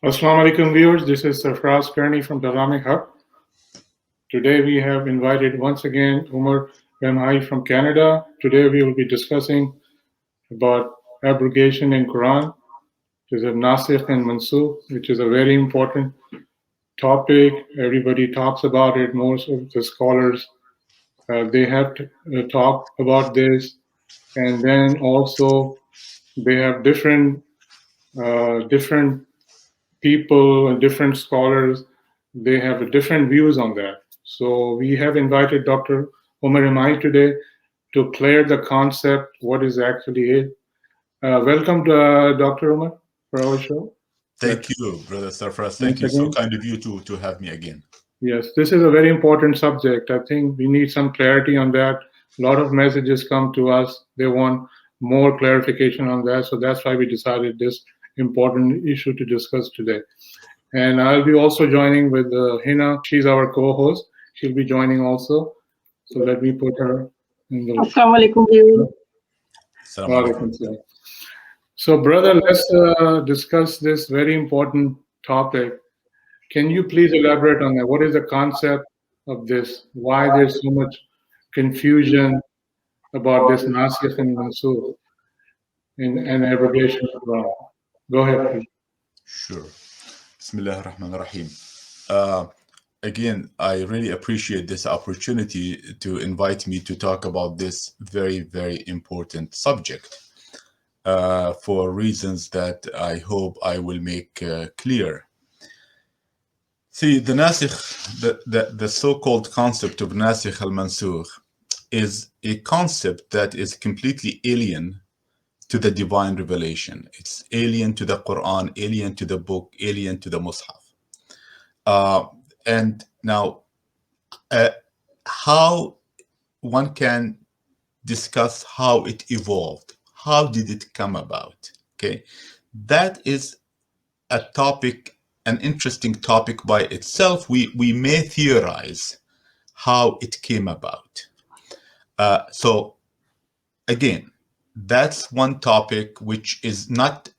Assalamu alaikum viewers, this is Sarfraz Karni from Pegham-e-Haqq. Today we have invited once again Omar Ramahi from Canada. Today we will be discussing about abrogation in Quran. It is a Nasikh and Mansukh, which is a very important topic. Everybody talks about it. Most of the scholars, they have to talk about this. And then also they have different people and different scholars, they have different views on that. So we have invited Dr. Omar Ramahi today to clear the concept, what is actually it. Welcome to Dr. Omar for our show. Thank you, Brother Sarfraz. Thank you. So kind of you to have me again. Yes, this is a very important subject. I think we need some clarity on that. A lot of messages come to us. They want more clarification on that. So that's why we decided this important issue to discuss today. And I'll be also joining with Hina. She's our co-host. She'll be joining also. So let me put her in the. Assalamu alaikum. So, brother, let's discuss this very important topic. Can you please elaborate on that? What is the concept of this? Why there's so much confusion about this Nasikh and Mansukh and abrogation of Quran? Go ahead, please. Sure. Bismillah ar-Rahman ar-Rahim. Again, I really appreciate this opportunity to invite me to talk about this very, very important subject for reasons that I hope I will make clear. See, the Nasikh, the so-called concept of Nasikh al-Mansukh is a concept that is completely alien to the divine revelation. It's alien to the Quran, alien to the book, alien to the Mus'haf. And now, how one can discuss how it evolved. How did it come about? Okay, that is a topic, an interesting topic by itself. We may theorize how it came about. So again, that's one topic which is not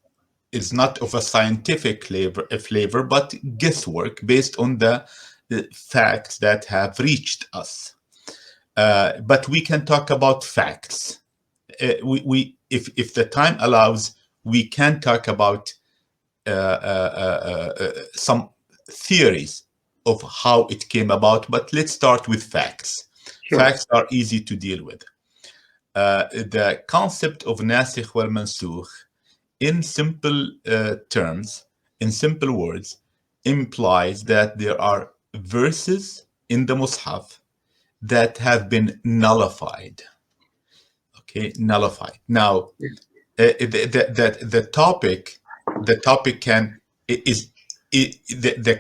of a scientific flavor, but guesswork based on the facts that have reached us. But we can talk about facts. If the time allows, we can talk about some theories of how it came about, but let's start with facts. Sure. Facts are easy to deal with. The concept of Nasikh wal Mansukh, in simple terms, in simple words, implies that there are verses in the Mus'haf that have been nullified. Okay, nullified. Now, the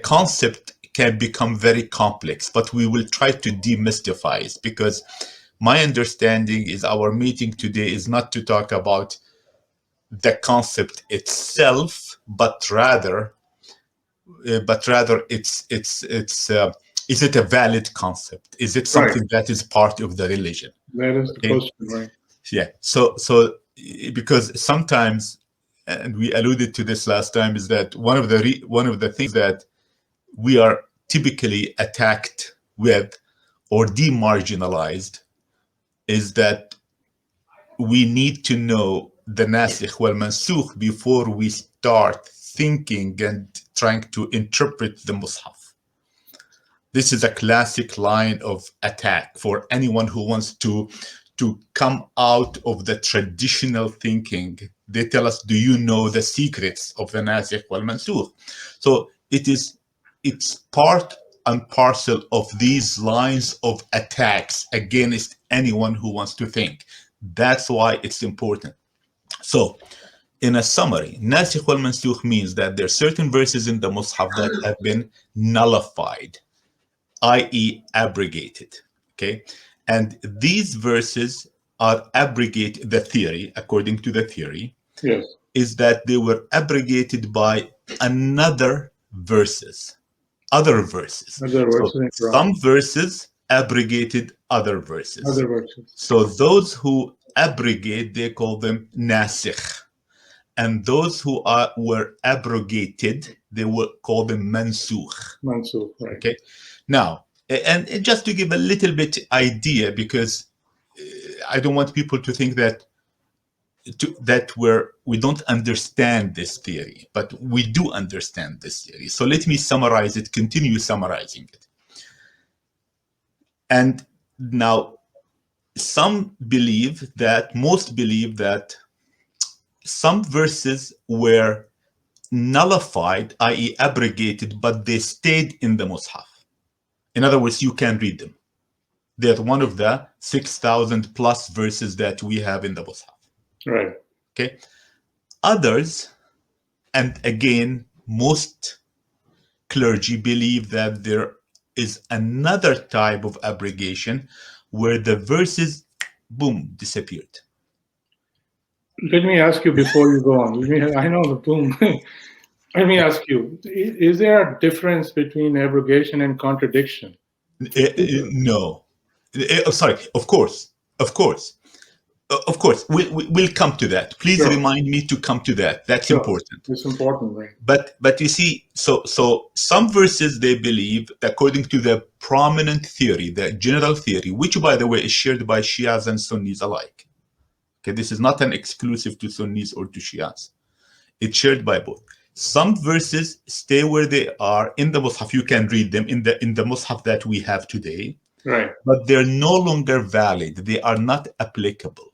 concept can become very complex, but we will try to demystify it, because my understanding is our meeting today is not to talk about the concept itself, but rather it's is it a valid concept? Is it something that is part of the religion? That is the question, right? Yeah. So because sometimes, and we alluded to this last time, is that one of the things that we are typically attacked with or demarginalized is that we need to know the Nasikh wal Mansukh before we start thinking and trying to interpret the Mus'haf. This is a classic line of attack for anyone who wants to come out of the traditional thinking. They tell us, do you know the secrets of the Nasikh wal Mansukh? So it's part and parcel of these lines of attacks against anyone who wants to think. That's why it's important. So, in a summary, Nasikh wal Mansukh means that there are certain verses in the Mus'haf that have been nullified, i.e. abrogated, okay? And these verses are abrogated, the theory, according to the theory, yes, is that they were abrogated by other verses. So some verses abrogated other verses. So those who abrogate, they call them Nasikh. and those who were abrogated, they were called them Mansoukh. Mansoor, right. Okay. Now, and just to give a little bit idea, because I don't want people to think that we don't understand this theory, but we do understand this theory. So let me summarize it, continue summarizing it. And now, most believe that some verses were nullified, i.e. abrogated, but they stayed in the Mus'haf. In other words, you can read them. They're one of the 6,000 plus verses that we have in the Mus'haf. Right. Okay. Others, and again, most clergy believe that there is another type of abrogation where the verses, boom, disappeared. Let me ask you before you go on. I know the boom. Let me ask you: is there a difference between abrogation and contradiction? No. Sorry. Of course. We'll come to that. Please remind me to come to that. That's important. It's important, right? But you see, so some verses they believe, according to the prominent theory, the general theory, which by the way is shared by Shias and Sunnis alike. Okay, this is not an exclusive to Sunnis or to Shias. It's shared by both. Some verses stay where they are in the Mus'haf. You can read them in the Mus'haf that we have today. Right. But they're no longer valid. They are not applicable.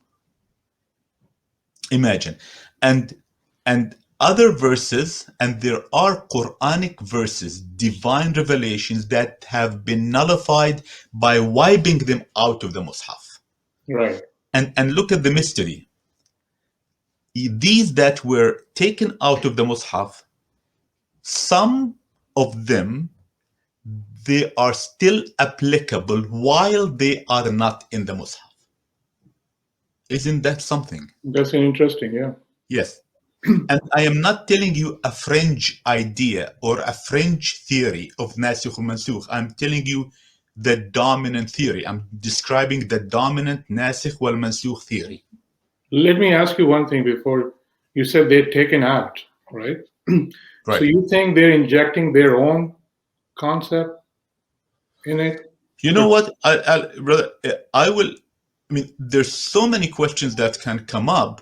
Imagine. And other verses, and there are Quranic verses, divine revelations that have been nullified by wiping them out of the Mus'haf. Right. And look at the mystery. These that were taken out of the Mus'haf, some of them, they are still applicable while they are not in the Mus'haf. Isn't that something? That's interesting, yeah. Yes. And I am not telling you a fringe idea or a fringe theory of Nasikh and Mansukh. I'm telling you the dominant theory. I'm describing the dominant Nasikh wal Mansukh theory. Let me ask you one thing before. You said they're taken out, right? Right. So you think they're injecting their own concept in it? You know what? I mean, there's so many questions that can come up,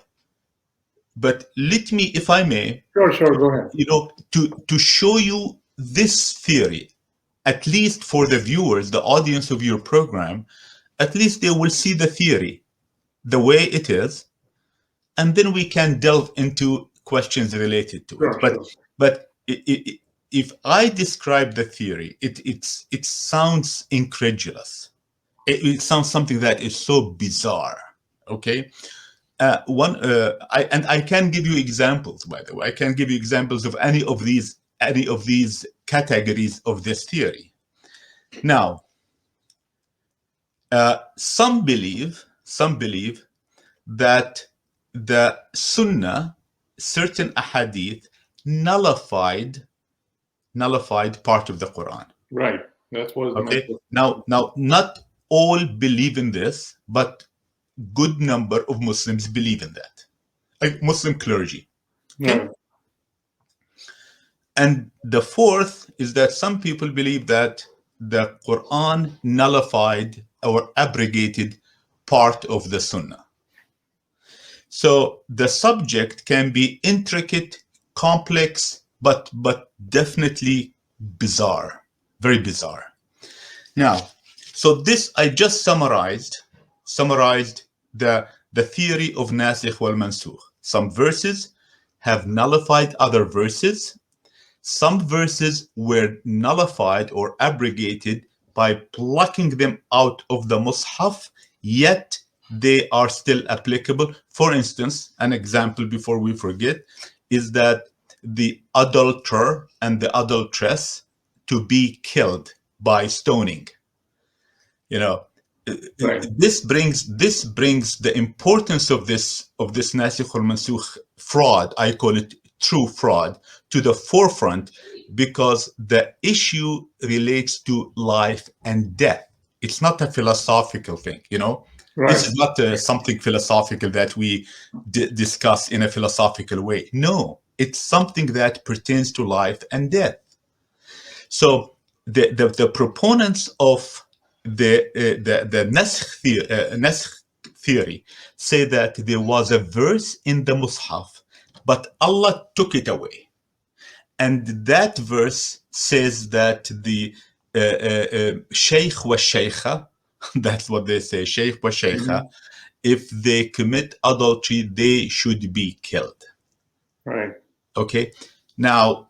but let me, if I may, Sure, go ahead. you know, to show you this theory, at least for the viewers, the audience of your program, at least they will see the theory the way it is, and then we can delve into questions related to it. But if I describe the theory, it sounds incredulous. It sounds something that is so bizarre. Okay. I can give you examples, by the way. I can give you examples of any of these categories of this theory. Now, some believe that the Sunnah, certain ahadith, nullified part of the Quran. Right. That was okay. Now, not all believe in this, but good number of Muslims believe in that, like Muslim clergy. Okay? Right. And the fourth is that some people believe that the Quran nullified or abrogated part of the Sunnah. So the subject can be intricate, complex, but definitely bizarre, very bizarre. Now, so this I just summarized the theory of Nasikh wal Mansukh. Some verses have nullified other verses. Some verses were nullified or abrogated by plucking them out of the Mus'haf, yet they are still applicable. For instance, an example before we forget is that the adulterer and the adulteress to be killed by stoning. You know, right. This brings the importance of this Nasikh or Mansukh fraud, I call it true fraud, to the forefront, because the issue relates to life and death. It's not a philosophical thing, you know. This Right. is not something philosophical that we discuss in a philosophical way. No, it's something that pertains to life and death. So the proponents of the Nasikh theory say that there was a verse in the Mus'haf, but Allah took it away. And that verse says that the Shaykh wa Shaykha, that's what they say, Shaykh wa Shaykha, if they commit adultery, they should be killed. Right. Okay? Now,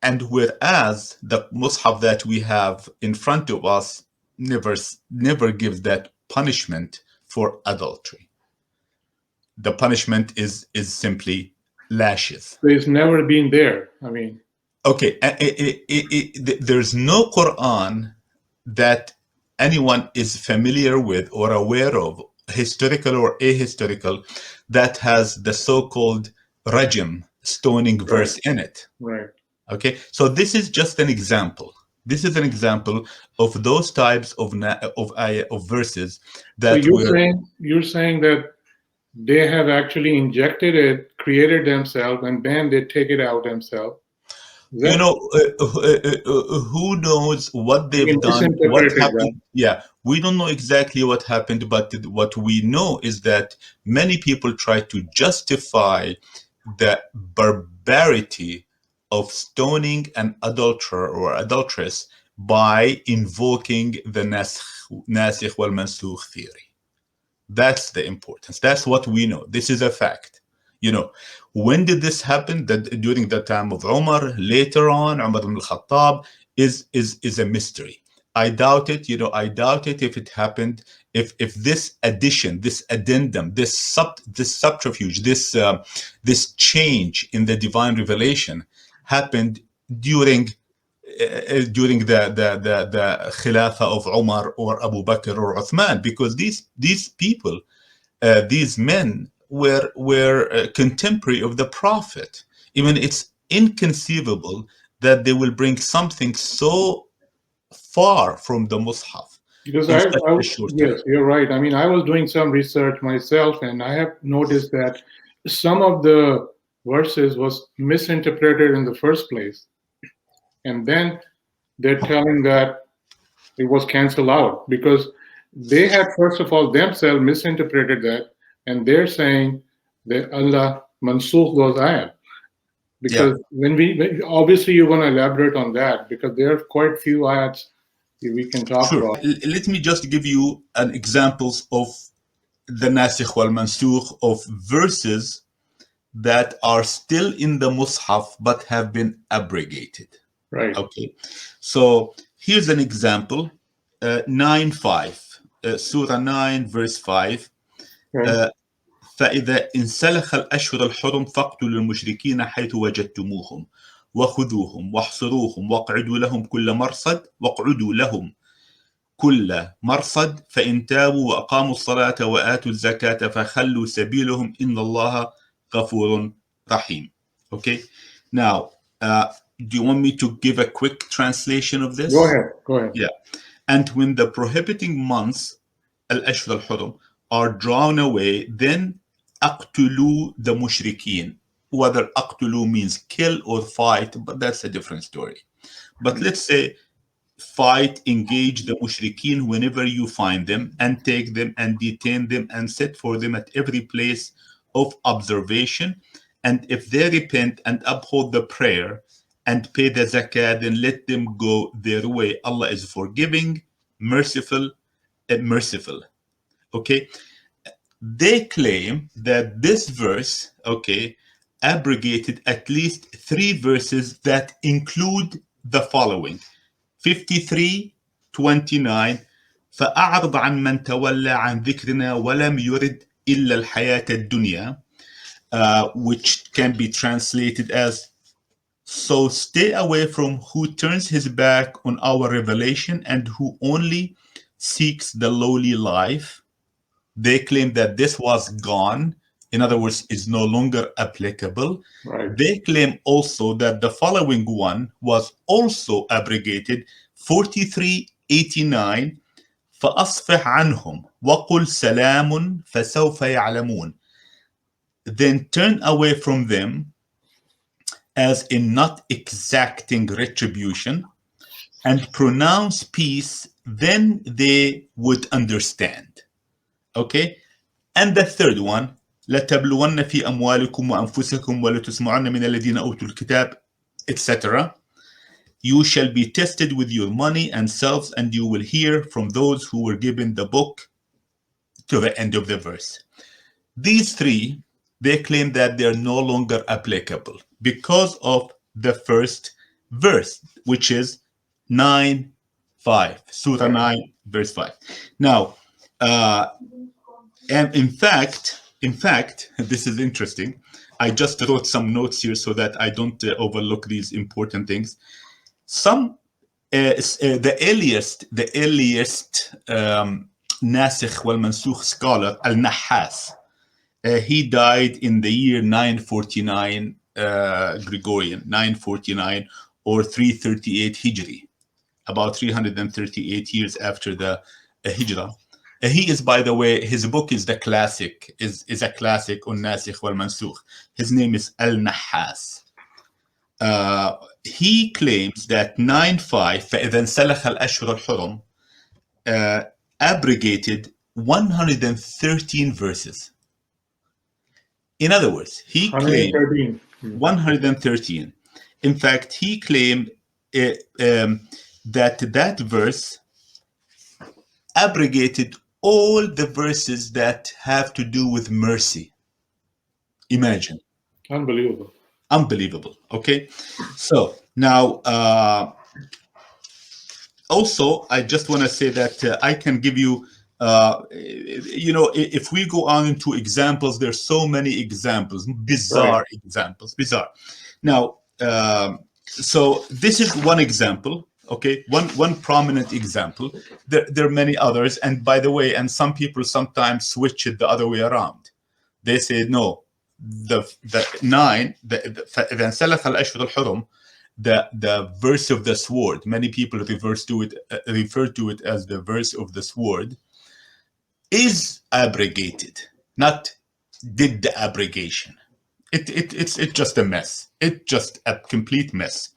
and whereas the Mus'haf that we have in front of us never gives that punishment for adultery. The punishment is simply lashes. So it's never been there. I mean, Okay, there's no Quran that anyone is familiar with or aware of, historical or ahistorical, that has the so-called rajm, stoning verse in it. right. Okay, so this is just an example. This is an example of those types of verses So that you're saying that they have actually injected it, created themselves, and then they take it out themselves. Is you that, know, who knows what I mean, they've done, what misinterpreted that? happened. Yeah, we don't know exactly what happened, but what we know is that many people try to justify the barbarity of stoning an adulterer or adulteress by invoking the Nasikh wal Mansukh theory. That's the importance. That's what we know. This is a fact. You know, when did this happen? That during the time of Umar, later on, Umar ibn al-Khattab is a mystery. I doubt it. You know, I doubt it if it happened. If this addition, this addendum, this subterfuge, this change in the divine revelation happened during the Khilafah of Umar or Abu Bakr or Uthman, because these people, these men were contemporary of the Prophet. Even it's inconceivable that they will bring something so far from the Mus'haf Because in such a short time. yes, you're right. I mean, I was doing some research myself, and I have noticed that some of the verses was misinterpreted in the first place, and then they're telling that it was canceled out because they had first of all themselves misinterpreted that, and they're saying that Allah mansukh those ayat. Yeah, Because obviously you're going to elaborate on that because there are quite few ayats we can talk sure. about. Let me just give you an examples of the Nasikh wal Mansukh of verses that are still in the Mus'haf but have been abrogated. Right. Okay, so here's an example, 9:5, Surah 9, verse 5. Okay. فإذا انسلخ الأشهر الحرم فاقتلوا المشركين حيث وجدتموهم وخذوهم واحصروهم واقعدوا لهم كل مرصد فإن تابوا وأقاموا الصلاة وآتوا الزكاة فخلوا سبيلهم إن الله غفور رحيم. Okay, now do you want me to give a quick translation of this? Go ahead. Go ahead. Yeah. And when the prohibiting months, al-ashhur al-hurum, are drawn away, then aqtulu the mushrikeen. Whether aqtulu means kill or fight, but that's a different story. But let's say fight, engage the mushrikeen whenever you find them, and take them and detain them and set for them at every place of observation. And if they repent and uphold the prayer and pay the zakah, then let them go their way. Allah is forgiving, merciful, and merciful. Okay, they claim that this verse, okay, abrogated at least 3 verses that include the following: 53:29 فأعرض عن من تولى عن ذكرنا ولم يرد إلا الحياة الدنيا, which can be translated as, so stay away from who turns his back on our revelation and who only seeks the lowly life. They claim that this was gone. In other words, is no longer applicable. Right. They claim also that the following one was also abrogated, 43:89 فأصفح عنهم وَقُلْ سَلَامٌ فَسَوْفَ يَعْلَمُونَ. Then turn away from them as in not exacting retribution, and pronounce peace, then they would understand. Okay? And the third one, لَتَبْلُوَنَّ فِي أَمْوَالِكُمْ وَأَنفُسِكُمْ وَلَتُسْمَعُنَّ مِنَ الَّذِينَ أُوتُوا الْكِتَابَ, etc. You shall be tested with your money and selves, and you will hear from those who were given the book, to the end of the verse. These three, they claim that they are no longer applicable because of the first verse, which is 9:5, Surah 9, verse 5. Now, and in fact, this is interesting. I just wrote some notes here so that I don't overlook these important things. The earliest Nasikh and Mansukh scholar, Al-Nahas, he died in the year 949 Gregorian, 949 or 338 Hijri, about 338 years after the Hijrah. He is, by the way, his book is a classic on Nasikh wal Mansukh. His name is Al-Nahas. He claims that 9:5 فإذا انسلخ الأشهر الحرم abrogated 113 verses. In other words, he claimed 113. In fact, he claimed that verse abrogated all the verses that have to do with mercy. Imagine. Unbelievable. Okay. So now, also, I just want to say that I can give you, if we go on into examples, there's so many examples, bizarre examples, bizarre. Now, so this is one example. Okay, one prominent example. There are many others, and by the way, and some people sometimes switch it the other way around. They say no, the 9, the verse of the sword. Many people refer to it as the verse of the sword. Is abrogated, not did the abrogation. It's just a mess. It's just a complete mess.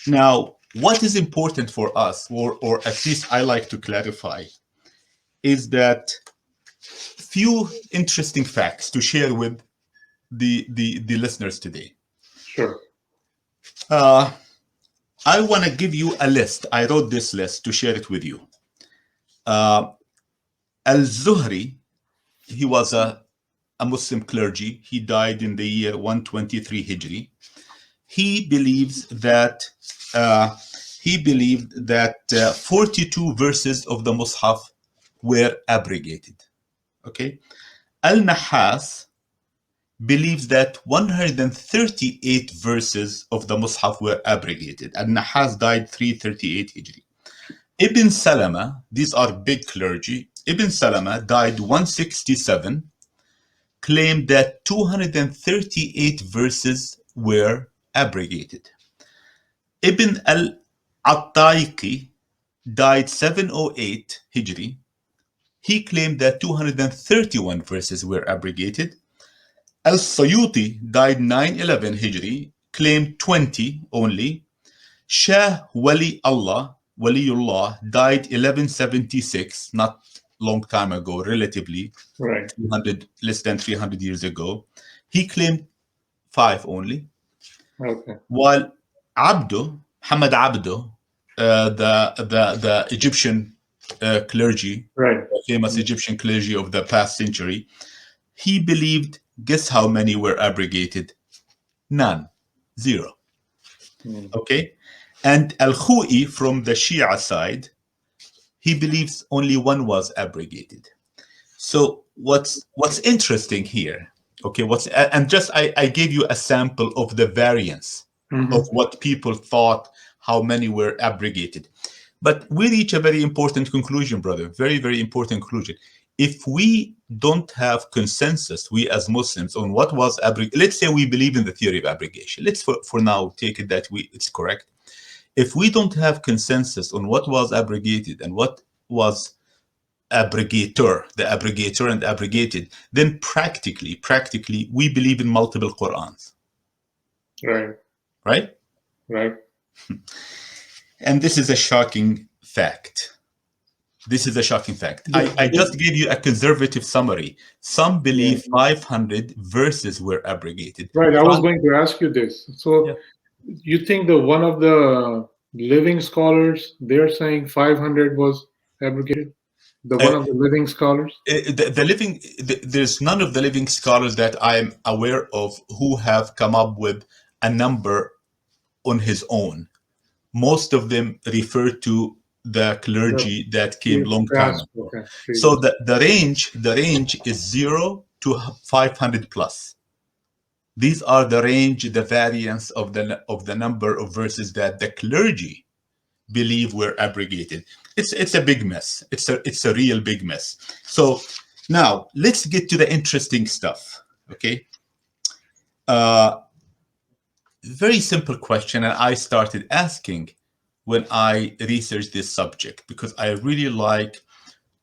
Now, what is important for us, or at least I like to clarify, is that few interesting facts to share with the listeners today. Sure. I want to give you a list. I wrote this list to share it with you. Al-Zuhri, he was a Muslim clergy. He died in the year 123 Hijri. He believes that 42 verses of the Mus'haf were abrogated. Okay, Al-Nahas believes that 138 verses of the Mus'haf were abrogated. Al-Nahas died 338 Hijri. Ibn Salama, these are big clergy. Ibn Salama died 167, claimed that 238 verses were abrogated. Ibn al-Attaiqi died 708 Hijri. He claimed that 231 verses were abrogated. Al-Sayuti died 911 Hijri, claimed 20 only. Shah Waliullah died 1176, not long time ago, relatively, right, less than 300 years ago. He claimed 5 only. Okay. While Muhammad Abdo, the Egyptian clergy, right, famous Egyptian clergy of the past century, he believed, guess how many were abrogated? None. 0. Okay? And Al-Khou'i from the Shia side, he believes only 1 was abrogated. So what's interesting here, okay, I gave you a sample of the variance of what people thought, how many were abrogated. But we reach a very important conclusion, brother, very, very important conclusion. If we don't have consensus, we as Muslims, on what was abrogated, let's say we believe in the theory of abrogation. Let's for now take it that it's correct. If we don't have consensus on what was abrogated and what was abrogator, the abrogator and abrogated, then practically, we believe in multiple Qur'ans. Right. Right? Right. And this is a shocking fact. This is a shocking fact. I just gave you a conservative summary. Some believe 500 verses were abrogated. Right. I was going to ask you this. So you think that one of the living scholars, they're saying 500 was abrogated? One of the living scholars? There's none of the living scholars that I'm aware of who have come up with a number on his own. Most of them refer to the clergy that came long time ago. Okay. So the range is 0 to 500 plus. These are the range, the variance of the number of verses that the clergy believe were abrogated. It's a big mess. It's a real big mess. So now let's get to the interesting stuff. Okay. Very simple question, and I started asking when I researched this subject because I really like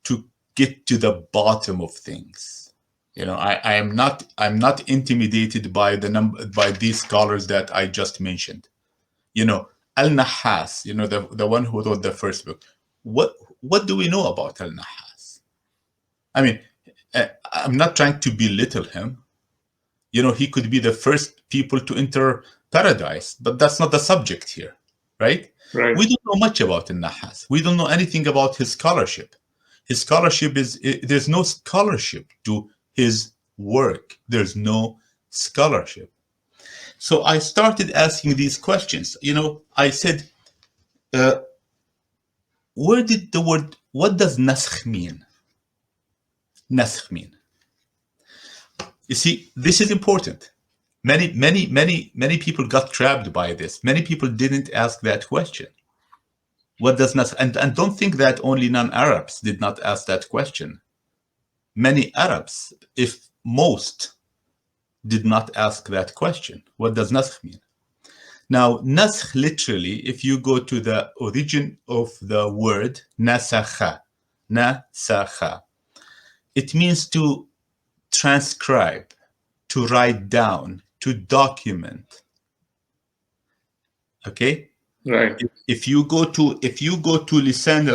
to get to the bottom of things. You know, I'm not intimidated by by these scholars that I just mentioned. You know, Al-Nahas, you know, the one who wrote the first book. What do we know about Al-Nahas? I mean, I'm not trying to belittle him. You know, he could be the first people to enter paradise, but that's not the subject here, right? Right. We don't know much about Al-Nahas. We don't know anything about his scholarship. His scholarship there's no scholarship to his work. There's no scholarship. So I started asking these questions. You know, I said, what does nasikh mean? Nasikh mean? You see, this is important. Many people got trapped by this. Many people didn't ask that question. What does nasikh? And don't think that only non-Arabs did not ask that question. Many Arabs, if most, did not ask that question. What does nasikh mean? Now, nasikh literally, if you go to the origin of the word nasakha, it means to transcribe, to write down, to document. Okay? Right. If you go to Lisan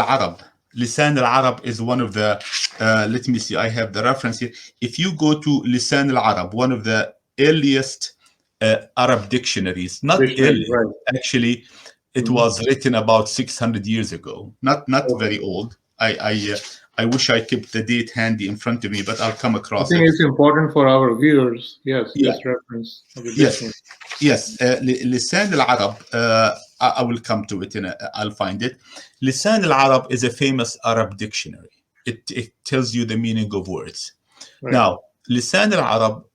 al-Arab is one of the let me see, I have the reference here. If you go to Lisan al-Arab, one of the earliest Arab dictionaries, not early, right. actually it was written about 600 years ago, not very old. I wish I kept the date handy in front of me, but I'll come across I think it. it's important for our viewers, this reference of the dictionary. Yes, Lisan al-Arab, I will come to it, I'll find it. Lisan al-Arab is a famous Arab dictionary. It tells you the meaning of words. Right. Now, Lisan al-Arab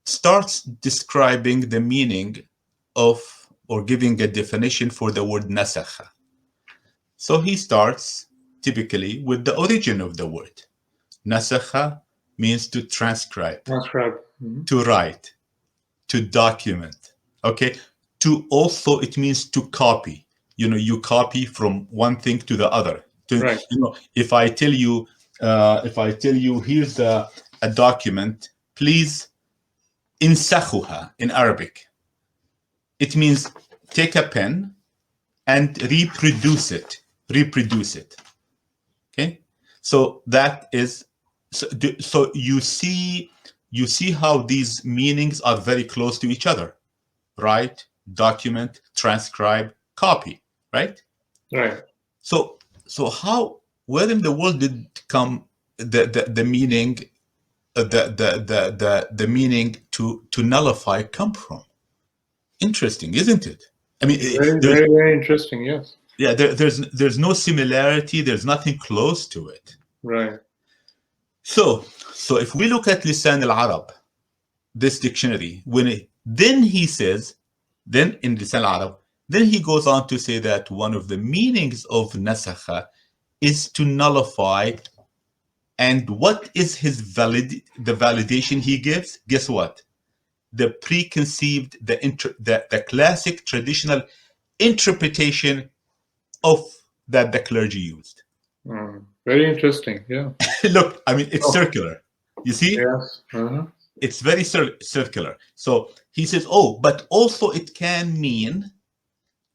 starts describing the meaning of, or giving a definition for the word nasakha. So he starts typically with the origin of the word. Nasakha means to transcribe, to write, to document. Okay, to also, it means to copy. You know, you copy from one thing to the other. You know, if I tell you here's a document, please insakhuha in Arabic. It means take a pen and reproduce it. Okay, so that is so you see how these meanings are very close to each other. Write, document, transcribe, copy, right? Right. So how, where in the world did come the meaning, the meaning to nullify come from? Interesting, isn't it? I mean, very interesting. Yes. Yeah, there's no similarity. There's nothing close to it. Right. So if we look at Lisan al-Arab, this dictionary, then he says, then in Lisan al-Arab, then he goes on to say that one of the meanings of nasakha is to nullify. And what is his the validation he gives? Guess what? The preconceived, the classic traditional interpretation of that the clergy used. Very interesting. Yeah. Look, I mean, it's Oh, circular. You see? yes. Uh-huh. It's very circular. So he says, oh, but also it can mean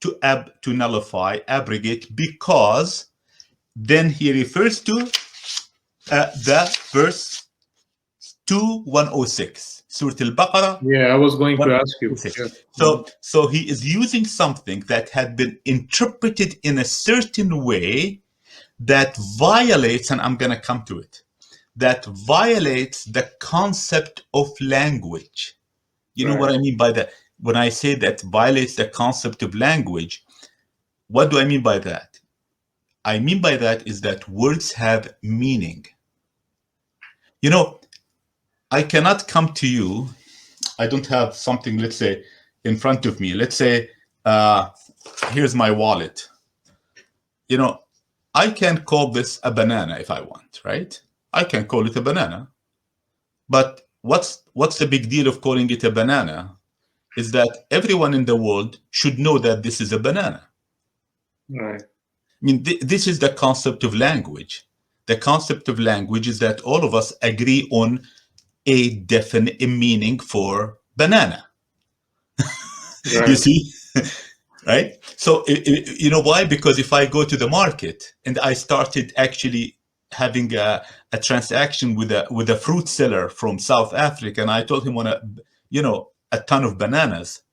to nullify, abrogate, because then he refers to the verse 2106, Surah Al-Baqarah. Yeah, I was going to ask you. 106. Yeah. So he is using something that had been interpreted in a certain way that violates, and I'm going to come to it, that violates the concept of language. You know Right. what I mean by that? When I say that violates the concept of language, what do I mean by that? I mean by that is that words have meaning. You know, I cannot come to you. I don't have something, let's say, in front of me. Let's say, here's my wallet. You know, I can call this a banana if I want, right? I can call it a banana. But what's the big deal of calling it a banana? Is that everyone in the world should know that this is a banana. Right. I mean, this is the concept of language. The concept of language is that all of us agree on a definite meaning for banana. Right. You see? Right? So, you know why? Because if I go to the market and I started actually having a transaction with a fruit seller from South Africa, and I told him on a ton of bananas,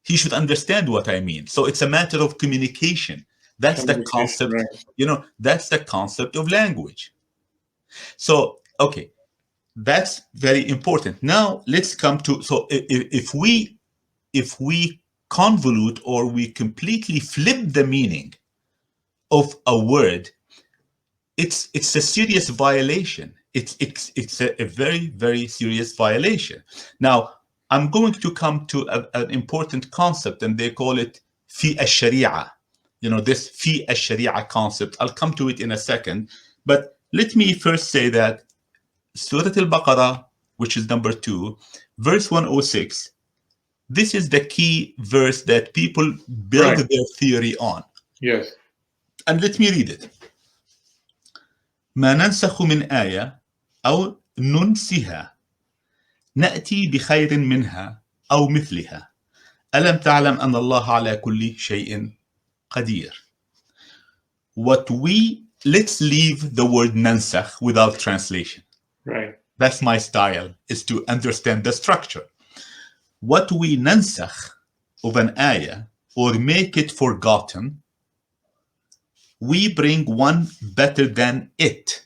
he should understand what I mean. So it's a matter of communication. That's the Communication. concept, Right. that's the concept of language. So, okay, that's very important. Now let's come to, so if we convolute or we completely flip the meaning of a word, it's a serious violation. It's a very, very serious violation. Now, I'm going to come to an important concept, and they call it fi al-sharia. This fi al-sharia concept. I'll come to it in a second. But let me first say that Surah Al-Baqarah, which is number 2, verse 106, this is the key verse that people build Right. their theory on. Yes. And let me read it. ما ننسخ من آية أو ننسها نأتي بخير منها أو مثلها ألم تعلم أن الله على كل شيء قدير. Let's leave the word nansakh without translation. Right. That's my style, is to understand the structure. What we nansakh of an ayah or make it forgotten, we bring one better than it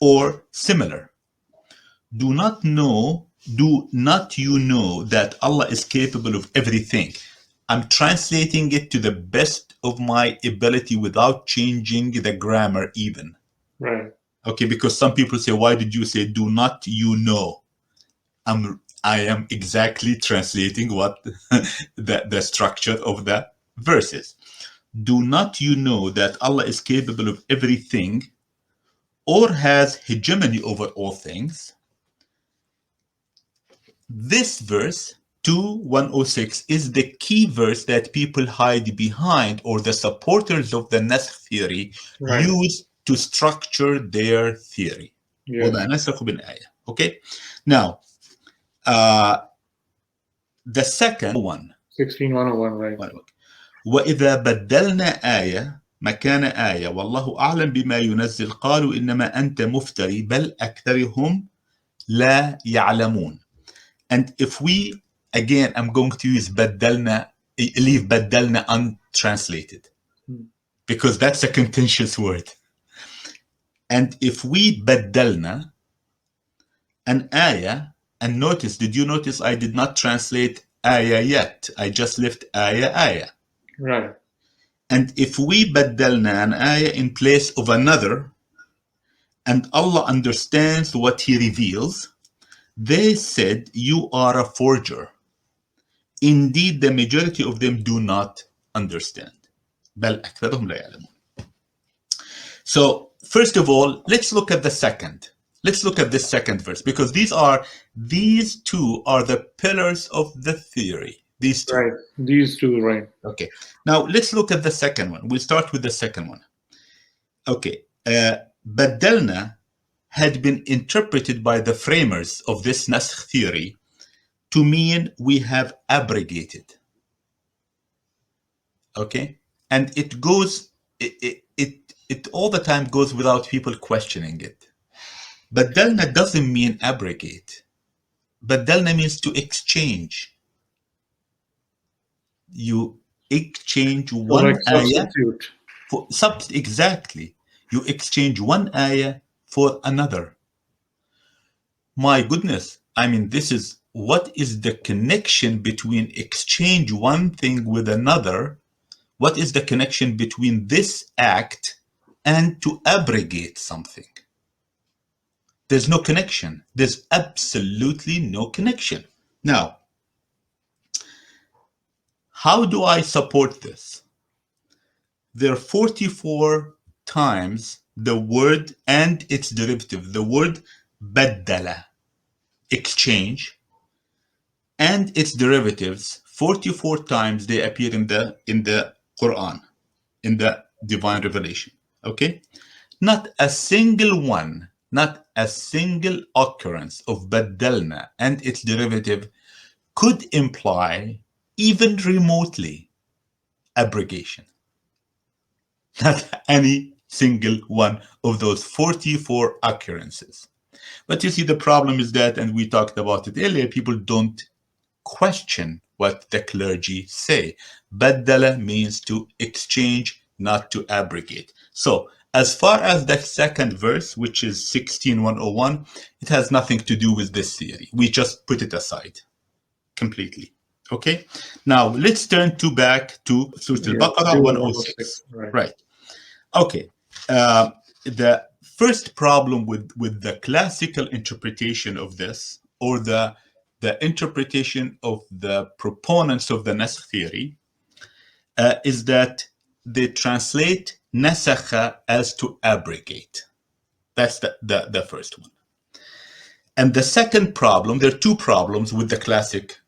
or similar. Do not you know that Allah is capable of everything? I'm translating it to the best of my ability without changing the grammar even. Right. Okay, because some people say, why did you say do not you know? I am exactly translating what the structure of the verses. Do not you know that Allah is capable of everything or has hegemony over all things? This verse 2106 is the key verse that people hide behind, or the supporters of the nasikh theory Right. use to structure their theory. Yes. Okay, now the second one, 16101. Right. وإذا بدلنا آية مكان آية والله أعلم بما ينزل قالوا إنما أنت مفتري بل أكثرهم لا يعلمون. And if we, again, I'm going to use leave بدلنا untranslated because that's a contentious word. And if we بدلنا an ayah, and notice, did you notice I did not translate ayah yet? I just left ayah. Right. And if we بدلنا an ayah in place of another, and Allah understands what He reveals, they said, you are a forger. Indeed, the majority of them do not understand. بل أكثرهم لا يعلمون. So, first of all, let's look at the second. Let's look at this second verse, because these two are the pillars of the theory. These two. Right. These two. Right. Okay. Now let's look at the second one. We'll start with the second one. Okay. بدلنا had been interpreted by the framers of this Nasikh theory to mean we have abrogated. Okay? And it goes, it all the time goes without people questioning it. بدلنا doesn't mean abrogate. بدلنا means to exchange. You exchange one like ayah substitute. for exactly. You exchange one ayah for another. My goodness. I mean, this is what is the connection between exchange one thing with another? What is the connection between this act and to abrogate something? There's no connection. There's absolutely no connection. Now, how do I support this? There are 44 times the word and its derivative, the word baddala, exchange, and its derivatives, 44 times they appear in the Quran, in the divine revelation. Okay? Not a single one, not a single occurrence of baddalna and its derivative could imply even remotely abrogation. Not any single one of those 44 occurrences. But you see, the problem is that, and we talked about it earlier, people don't question what the clergy say. Baddala means to exchange, not to abrogate. So, as far as the second verse, which is 16:101, it has nothing to do with this theory. We just put it aside completely. Okay? Now, let's turn back to Surah Al-Baqarah 106. Right. Okay. The first problem with the classical interpretation of this, or the interpretation of the proponents of the Nasikh theory, is that they translate Nasakha as to abrogate. That's the first one. And the second problem, there are two problems with the classic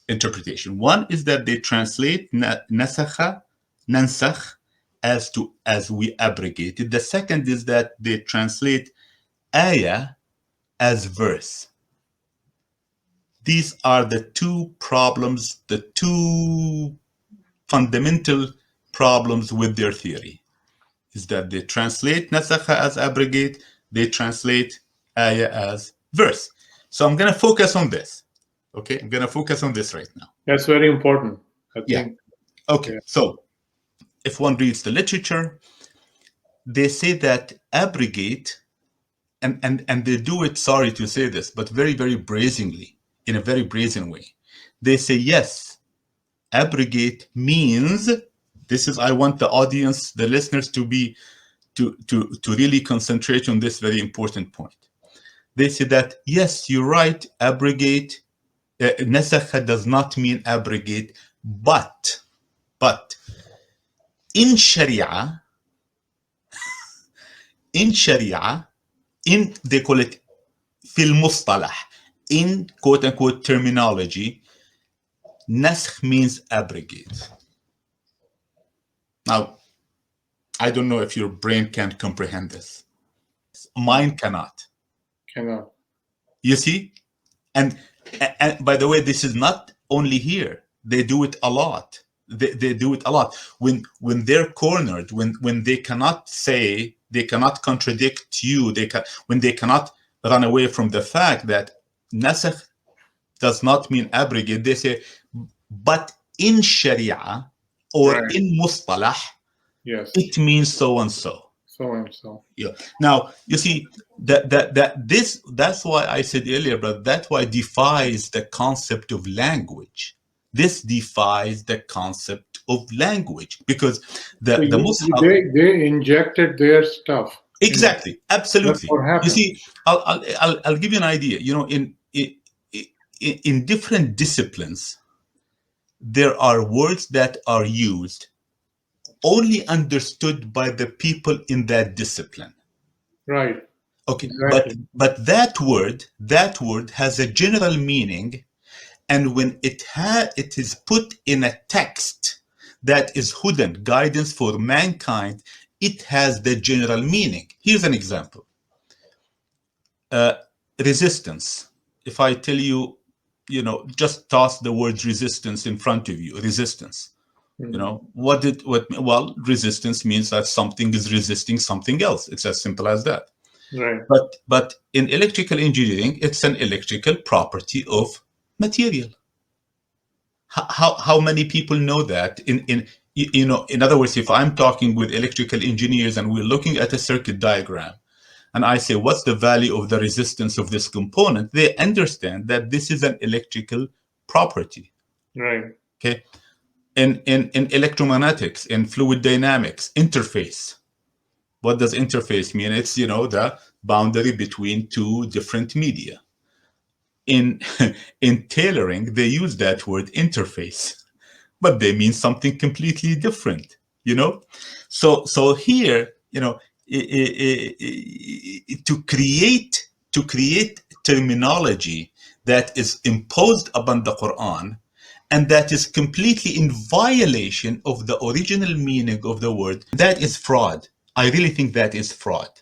interpretation. One is that they translate Nasakha, Nansakh, as we abrogated. The second is that they translate ayah as verse. These are the two problems, the two fundamental problems with their theory, is that they translate Nasakha as abrogate, they translate ayah as verse. So I'm going to focus on this. Okay, I'm going to focus on this right now. That's very important, I think. Okay, yeah. So if one reads the literature, they say that abrogate, and they do it, sorry to say this, but very, very brazenly, in a very brazen way. They say, yes, abrogate means, this is, I want the audience, the listeners to really concentrate on this very important point. They say that, yes, you're right, abrogate, Nasakha does not mean abrogate, but in Sharia, they call it fil mustalah, in quote unquote terminology, Nasikh means abrogate. Now, I don't know if your brain can comprehend this. Mine cannot. Cannot. You see? And by the way, this is not only here. They do it a lot. They do it a lot. When they're cornered, when they cannot say, they cannot contradict you, when they cannot run away from the fact that Nasikh does not mean abrogate, they say, but in Sharia or in Mustalah, yes, it means so and so. So and so. Yeah. Now you see that's why I said earlier, but that's why defies the concept of language. This defies the concept of language, because the Mus'haf, they injected their stuff. Exactly. Absolutely. That's what happened. You see, I'll give you an idea. You know, in different disciplines, there are words that are used only understood by the people in that discipline. Right. Okay. Exactly. But that word has a general meaning, and when it is put in a text that is hudan, guidance for mankind, it has the general meaning. Here's an example. Resistance. If I tell you, just toss the word resistance in front of you, resistance. Well, resistance means that something is resisting something else. It's as simple as that. Right. But in electrical engineering, it's an electrical property of material. How many people know that? In other words, if I'm talking with electrical engineers and we're looking at a circuit diagram, and I say, what's the value of the resistance of this component? They understand that this is an electrical property. Right. Okay. In electromagnetics, in fluid dynamics, interface. What does interface mean? It's, the boundary between two different media. In tailoring, they use that word interface, but they mean something completely different, So here, to create terminology that is imposed upon the Quran and that is completely in violation of the original meaning of the word, that is fraud. I really think that is fraud.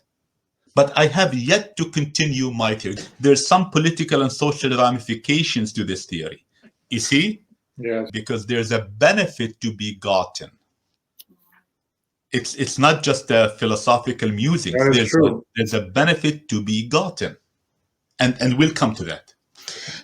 But I have yet to continue my theory. There's some political and social ramifications to this theory. You see? Yes. Because there's a benefit to be gotten. It's not just a philosophical musings. That is true. There's a benefit to be gotten. And we'll come to that.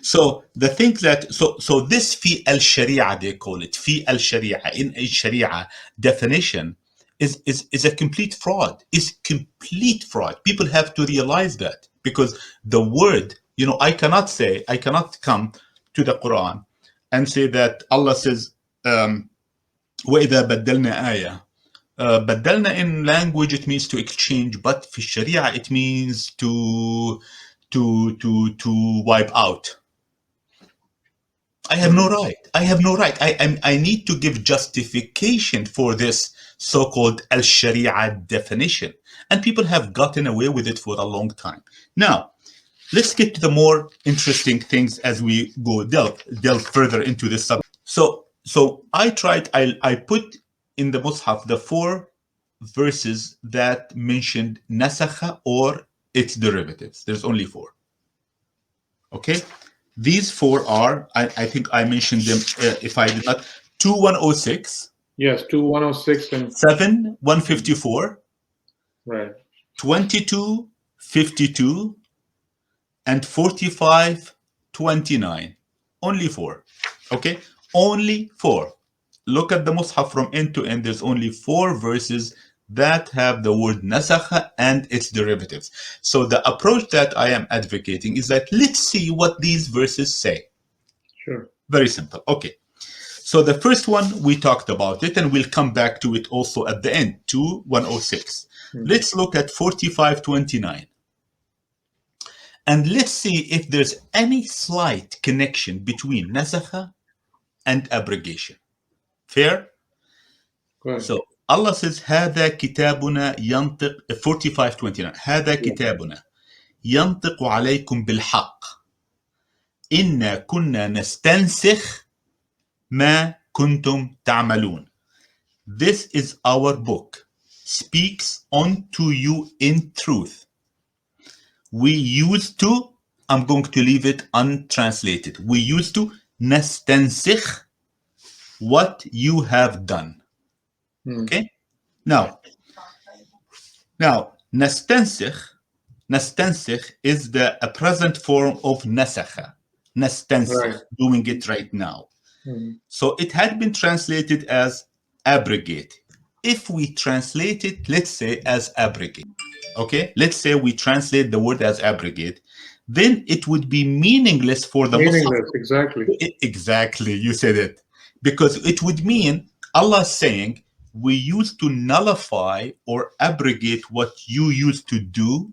So the thing that so this fi al-sharia, they call it fi al-sharia, in a sharia definition is a complete fraud. Is complete fraud. People have to realize that, because the word, I cannot come to the Quran and say that Allah says وَإِذَا بَدَّلْنَا آيَةً. بدلنا in language it means to exchange, but في sharia it means to wipe out. I have no right. I need to give justification for this so-called al-sharia definition, and people have gotten away with it for a long time. Now, let's get to the more interesting things as we go delve further into this subject. So I put in the Mus'haf the 4 verses that mentioned Nasikh or its derivatives. There's only 4. Okay? These 4 are, I think I mentioned them, if I did not, 2106. Yes, 2106 and 7154. right. 2252 and 4529. Only 4. Okay? Only 4. Look at the Mus'haf from end to end. There's only 4 verses that have the word Nasikh and its derivatives. So the approach that I am advocating is that let's see what these verses say. Sure. Very simple. Okay. So the first one, we talked about it, and we'll come back to it also at the end, 2106. Let's look at 4529. And let's see if there's any slight connection between Nasikh and abrogation. Fair? So Allah says, هذا كتابنا ينطق 45:29. هذا كتابنا ينطق عليكم بالحق إنا كنا نستنسخ ما كنتم تعملون. This is our book, speaks unto you in truth. We used to, I'm going to leave it untranslated. We used to نستنسخ what you have done. Okay? Now, nastansikh is a present form of nasakha. Nastansikh, doing it right now. So it had been translated as abrogate. If we translate it, let's say, as abrogate, okay? Let's say we translate the word as abrogate, then it would be meaningless for the Muslim. Muslim. Exactly, you said it. Because it would mean Allah saying, we used to nullify or abrogate what you used to do.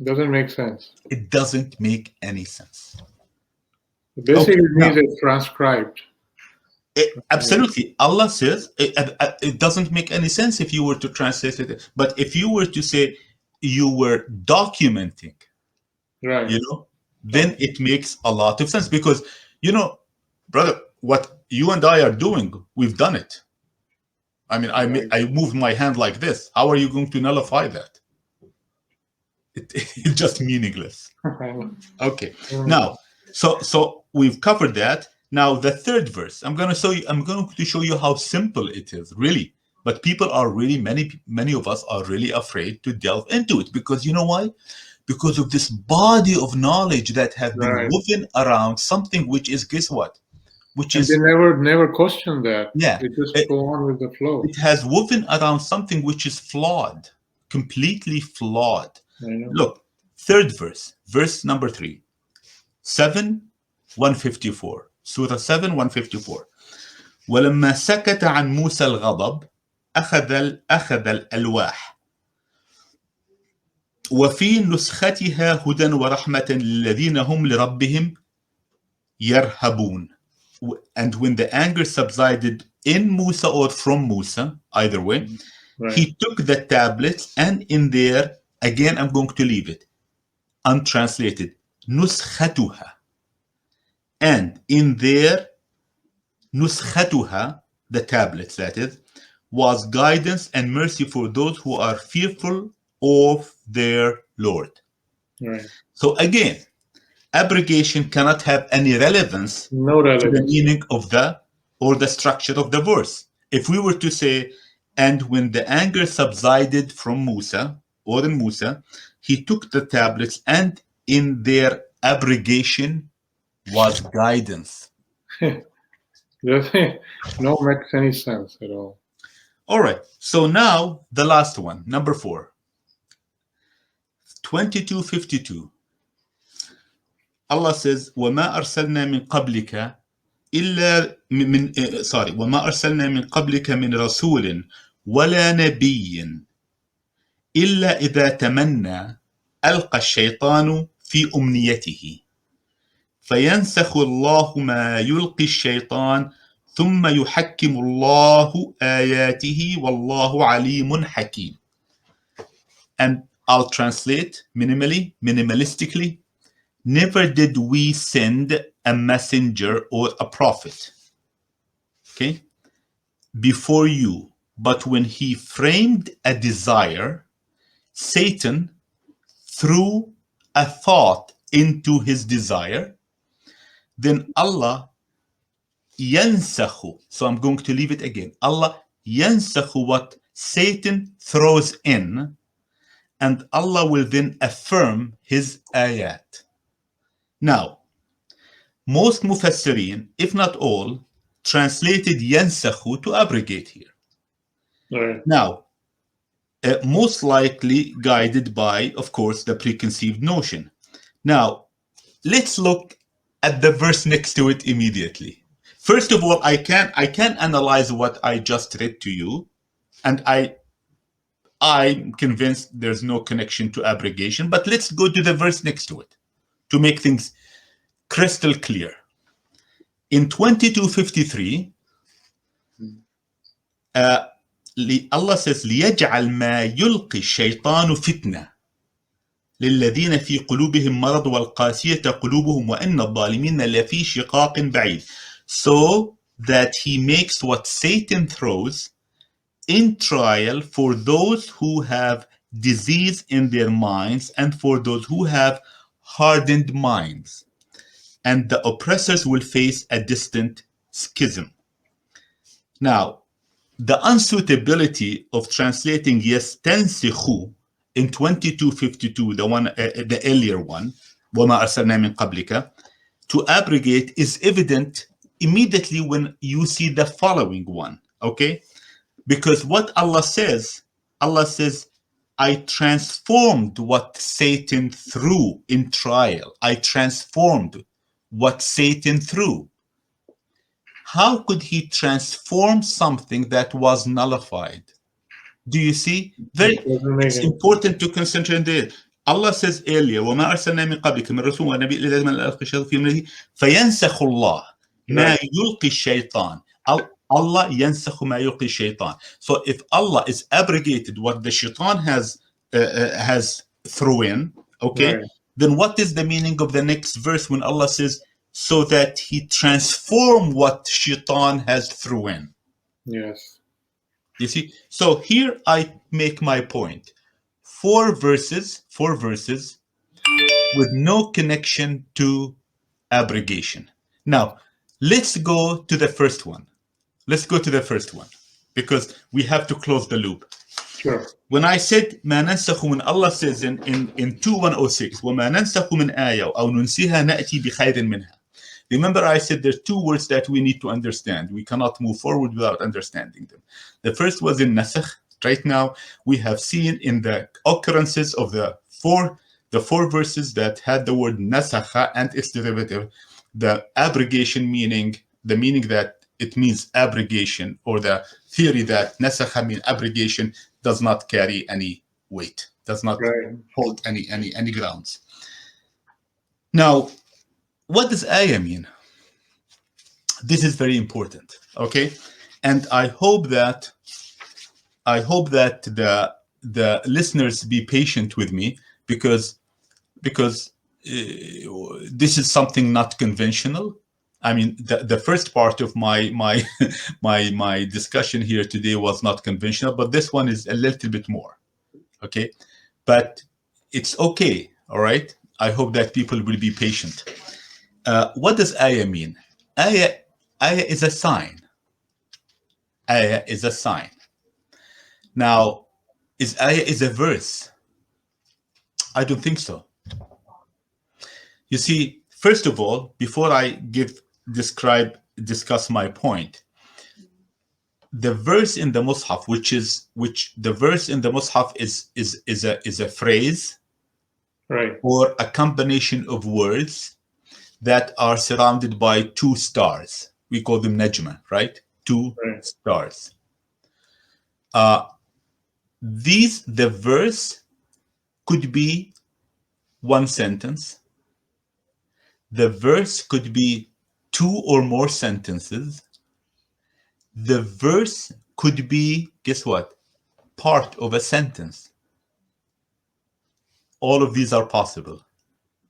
Doesn't make sense. It doesn't make any sense. Basically, it means it's transcribed. Absolutely. Allah says it doesn't make any sense if you were to translate it. But if you were to say you were documenting, right, then it makes a lot of sense. Because, brother, what you and I are doing, we've done it. I mean, I moved my hand like this. How are you going to nullify that? It's just meaningless. Okay. Now, so we've covered that. Now the third verse. I'm going to show you how simple it is, really. But people are really, many of us are really afraid to delve into it, because you know why? Because of this body of knowledge that have been woven around something which is, guess what? Which is, they never question that. yeah, They just go on with the flow. it has woven around something which is flawed, completely flawed. Look, third verse, verse number 3, 7:154, Surah 7:154. ولما سكت عن موسى الغضب أخذ الألواح وفي نسختها هدى ورحمة للذين هم لربهم يرهبون. And when the anger subsided in Musa or from Musa, either way, he took the tablets, and in there, again, I'm going to leave it untranslated, نسختها. And in there, نسختها, the tablets, that is, was guidance and mercy for those who are fearful of their Lord. So again, abrogation cannot have any relevance to the meaning of the structure of the verse. If we were to say, and when the anger subsided from Musa, or in Musa, he took the tablets, and in their abrogation was guidance. No makes any sense at all. All right. So now the last one, number 4, 22:52. Allah says, وَمَا أَرْسَلْنَا مِنْ قَبْلِكَ إِلَّا وَمَا أَرْسَلْنَا مِنْ قَبْلِكَ مِنْ رَسُولٍ وَلَا نَبِيٍّ إِلَّا إِذَا تَمَنَّى أَلْقَى الشَّيْطَانُ فِي أُمْنِيَّتِهِ فَيَنْسَخُ اللَّهُ مَا يُلْقِي الشَّيْطَانُ ثُمَّ يُحَكِّمُ اللَّهُ آيَاتِهِ وَاللَّهُ عَلِيمٌ حَكِيمٌ. And I'll translate minimalistically. Never did we send a messenger or a prophet, okay, before you, but when he framed a desire, Satan threw a thought into his desire, then Allah yansakhu. So I'm going to leave it again. Allah yansakhu what Satan throws in, and Allah will then affirm his ayat. Now, most mufassirin, if not all, translated yansakhu to abrogate here. Now, most likely guided by, of course, the preconceived notion. Now, let's look at the verse next to it immediately. First of all, I can analyze what I just read to you, and I'm convinced there's no connection to abrogation, but let's go to the verse next to it to make things crystal clear. In 22:53, Allah says, لِيَجْعَلْ مَا يُلْقِي الشَّيْطَانُ فِتْنَةً لِلَّذِينَ فِي قُلُوبِهِمْ مَرَضٌ وَالْقَاسِيَةَ قُلُوبُهُمْ وَإِنَّ الظَّالِمِينَ لَفِي شِقَاقٍ بَعِيدٍ. So that he makes what Satan throws in trial for those who have disease in their minds and for those who have hardened minds. And the oppressors will face a distant schism. Now, the unsuitability of translating yastansikhu in 22:52, the earlier one, وَمَا أَرْسَلْنَا مِنْ قَبْلِكَ, to abrogate is evident immediately when you see the following one, okay? Because what Allah says, I transformed what Satan threw in trial. I transformed what Satan threw. How could he transform something that was nullified? Do you see? It's important to concentrate on this. Allah says earlier, وَمَا أَرْسَلْنَا مِنْ قَبْلِكَ مِنْ رَسُولٍ وَنَبِيٍّ إِلَّا مَنْ أَلْقَى الشَّيْطَانُ فِي أُمْنِيَّتِهِ فَيَنْسَخُ اللَّهُ مَا يُلْقِي الشَّيْطَانُ. Allah يَنْسَخُ مَا يُلْقِي الشَّيْطَانُ. So if Allah is abrogated what the shaitan has thrown in, okay, then what is the meaning of the next verse when Allah says, so that he transform what shaitan has thrown in? Yes. You see? So here I make my point. Four verses with no connection to abrogation. Now, let's go to the first one. Because we have to close the loop. Sure. When I said ما ننسخ, when Allah says in 2106 وما ننسخ من آية أو ننسيها نأتي بخير منها. Remember, I said there's two words that we need to understand. We cannot move forward without understanding them. The first was in Nasikh. Right now, we have seen in the occurrences of the four verses that had the word Nasakha and its derivative, the abrogation meaning, the meaning that it means abrogation, or the theory that Nasakha means abrogation does not carry any weight, does not hold any grounds. Now, what does ayah mean? This is very important, okay? And I hope that the listeners be patient with me, because this is something not conventional. I mean, the first part of my my discussion here today was not conventional, but this one is a little bit more, okay? But it's okay, all right? I hope that people will be patient. What does ayah mean? Ayah is a sign. Ayah is a sign. Now, is ayah is a verse? I don't think so. You see, first of all, before I discuss my point, the verse in the Mus'haf, which the verse in the Mus'haf is a phrase, right, or a combination of words that are surrounded by two stars. We call them najma, right? Two stars. The verse could be one sentence. The verse could be two or more sentences. The verse could be, guess what? Part of a sentence. All of these are possible.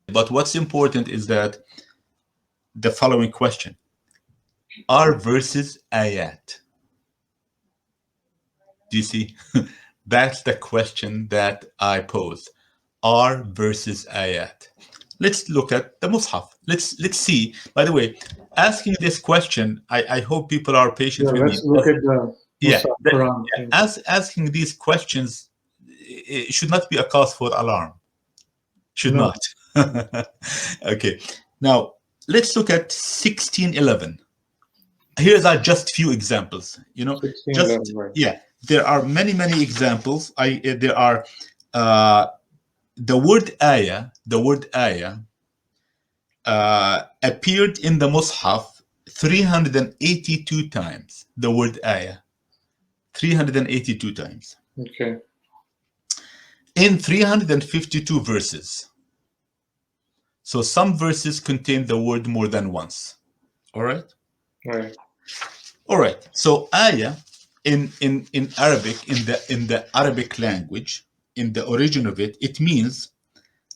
But what's important is that the following question: are verses ayat? Do you see? That's the question that I pose. Are verses ayat? Let's look at the Mus'haf. Let's see. By the way, asking this question, I hope people are patient with me. Let's look at the Quran. Asking these questions, it should not be a cause for alarm. Should not. Okay. Now, let's look at 1611. Here's just few examples. You know, there are many examples. There are the word ayah. The word ayah appeared in the Mus'haf 382 times. The word ayah, 382 times. Okay. In 352 verses. So some verses contain the word more than once. All right. Right. All right. So ayah in Arabic, in the Arabic language, in the origin of it, it means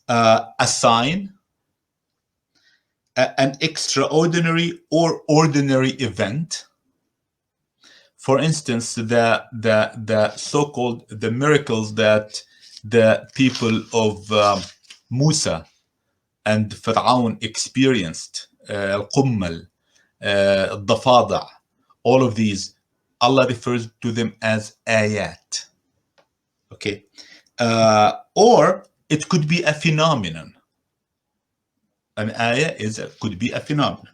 a sign, an extraordinary or ordinary event. For instance, the so-called the miracles that the people of Musa and Fir'aun experienced, al-Qummal, al-Dafada, all of these, Allah refers to them as ayat. Okay, or it could be a phenomenon. An ayah could be a phenomenon.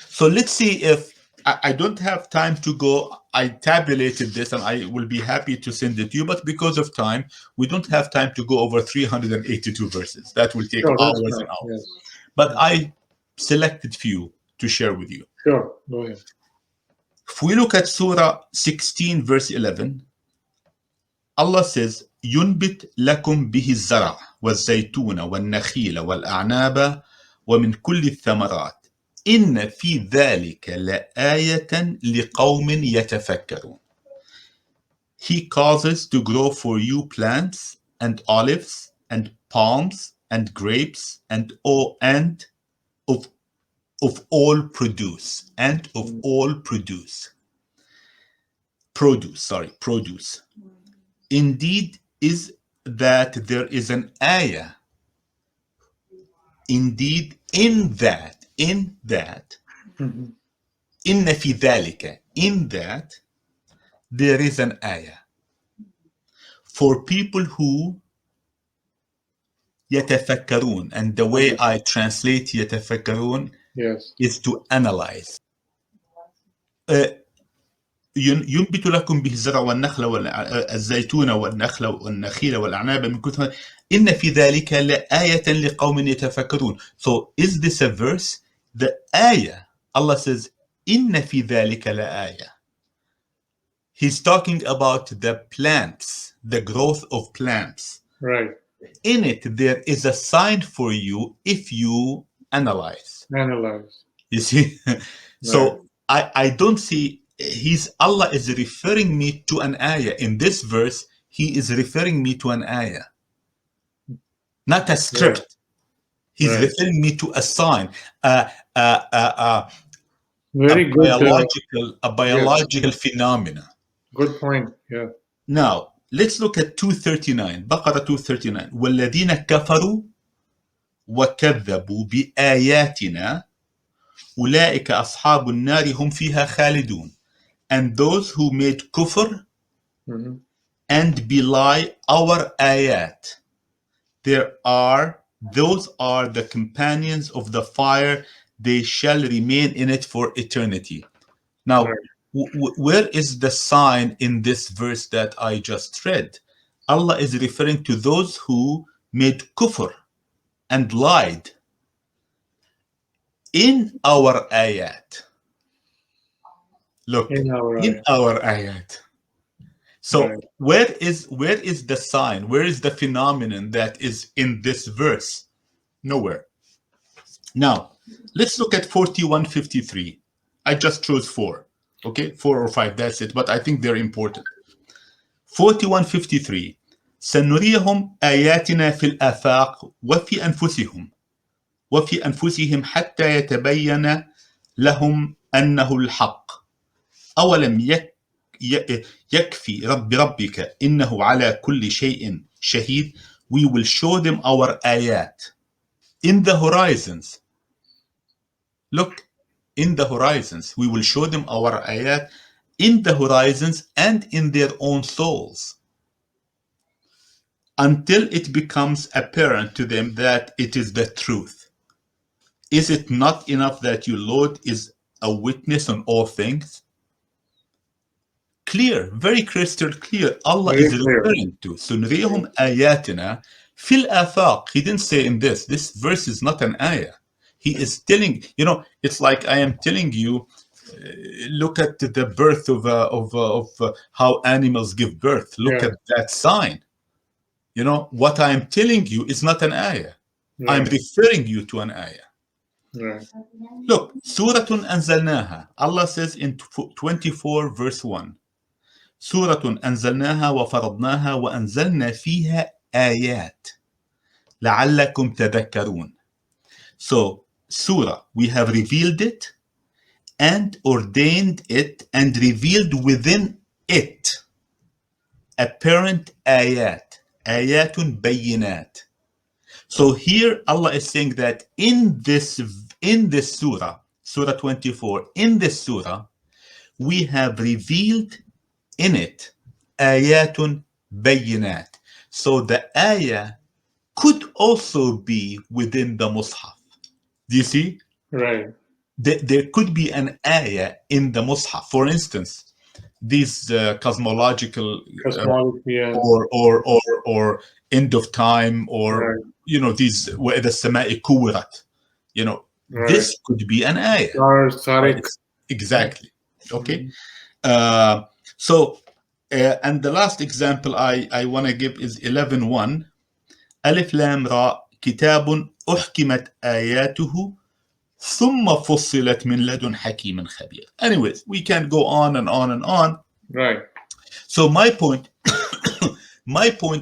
So let's see if I don't have time to go. I tabulated this and I will be happy to send it to you, but because of time, we don't have time to go over 382 verses. That will take hours and hours. Yes. But I selected few to share with you. Sure, go ahead. If we look at Surah 16, verse 11, Allah says, ينبت لكم به الزرع والزيتون والنخيل والأعناب ومن كل الثمرات إن في ذلك لآية لقوم يتفكرون. He causes to grow for you plants and olives and palms and grapes and of all produce. produce. Indeed is that there is an ayah. Indeed, in that, Mhm. إن في ذلك, in that, there is an ayah for people who يتفكرون, and the way I translate يتفكرون Yes. is to analyze. ينبت لكم به الزرع والنخل والزيتون والنخل والنخيل والأعناب من كثر إن في ذلك لآية لقوم يتفكرون. So is this a verse? The ayah, Allah says إن في ذلك لآية. He's talking about the plants, the growth of plants. Right. In it, there is a sign for you if you analyze. Analyze. You see? So I don't see, Allah is referring me to an ayah. In this verse, he is referring me to an ayah, not a script. Right. He's Right. referring me to a sign, a Very good. biological phenomena. Good point. Yeah. Now, let's look at 239, بقرة 239. والذين كفروا وكذبوا بآياتنا أولئك أصحاب النار هم فيها خالدون. And those who made kufr Mm-hmm. and belie our ayat, those are the companions of the fire, they shall remain in it for eternity. Now, where is the sign in this verse that I just read? Allah is referring to those who made kufr and lied in our ayat. Look, in our ayat. So where is the sign? Where is the phenomenon that is in this verse? Nowhere. Now, let's look at 4153. I just chose 4. Okay, 4 or 5, that's it. But I think they're important. 4153. سنريهم آياتنا في الآفاق وفي أنفسهم حتى يتبين لهم أنه الحق. أولم يكفي بربك إنه على كل شيء شهيد. We will show them our ayat in the horizons. Look, in the horizons. We will show them our ayat in the horizons and in their own souls, until it becomes apparent to them that it is the truth. Is it not enough that your Lord is a witness on all things? Clear, very crystal clear. Allah is referring to سنريهم آياتنا في الآفاق. He didn't say in this. This verse is not an ayah. He is telling, it's like I am telling you, look at the birth of how animals give birth. Look at that sign. What I am telling you is not an ayah. I'm referring you to an ayah. Look, Surah أنزلناها. Allah says in 24 verse 1. سورة أنزلناها وفرضناها وأنزلنا فيها آيات لعلكم تذكرون. So, Surah, we have revealed it and ordained it and revealed within it apparent ayat, ayatun bayinat. So here Allah is saying that in this surah, Surah 24, in this surah, we have revealed in it ayatun bayinat. So the ayah could also be within the Mus'haf. Do you see? Right. There could be an ayah in the Mus'haf. For instance, these cosmological or end of time, or these وَإِذَا السَّمَاءِ كُوِّرَتْ. This could be an ayah. Exactly. Okay. So, and the last example I want to give is 11:1. ألف لام را كتاب أحكمت آياته ثم فصلت من لدن حكيم خبير. Anyways, we can go on and on and on. Right. So my point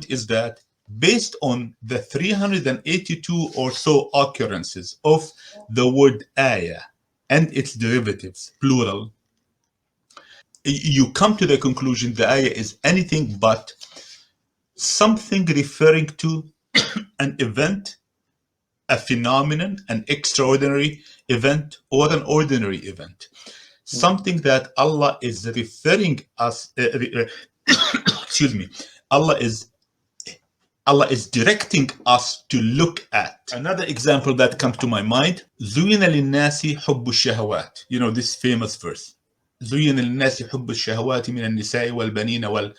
is that based on the 382 or so occurrences of the word ayah and its derivatives, plural, you come to the conclusion the ayah is anything but something referring to an event, a phenomenon, an extraordinary event, or an ordinary event. Something that Allah is referring us, excuse me, Allah is directing us to look at. Another example that comes to my mind, زُيِّنَ لِلنَّاسِ حُبُّ الشَّهَوَاتِ. You know this famous verse. زُيِّنَ لِلنَّاسِ حُبُّ الشَّهَوَاتِ مِنَ النِّسَاءِ وَالْبَنِينَ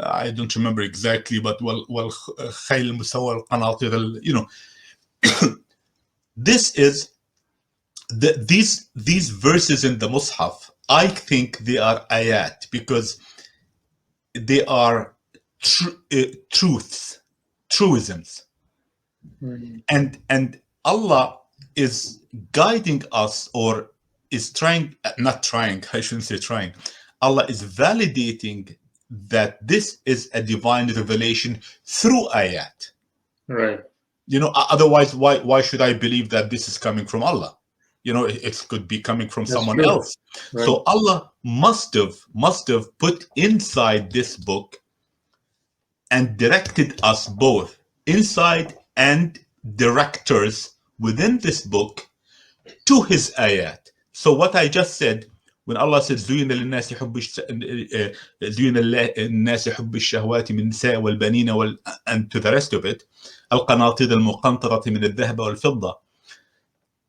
I don't remember exactly, but والخيل المسوى القناطر. You know, this is these verses in the Mus'haf. I think they are ayat because they are truths, truisms. And Allah is guiding us, or is trying, not trying, I shouldn't say trying. Allah is validating that this is a divine revelation through ayat. Right. You know, otherwise, why should I believe that this is coming from Allah? You know, it could be coming from someone else. Right. So Allah must have put inside this book and directed us both, inside and directors within this book, to his ayat. So what I just said, when Allah says زُيِّنَ لِلنَّاسِ حُبُّ الشَّهَوَاتِ مِنَ النِّسَاءِ وَالْبَنِينَ and to the rest of it, الْقَنَاطِيرِ الْمُقَنطَرَةِ مِنَ الذَّهَبِ وَالْفِضَّةِ.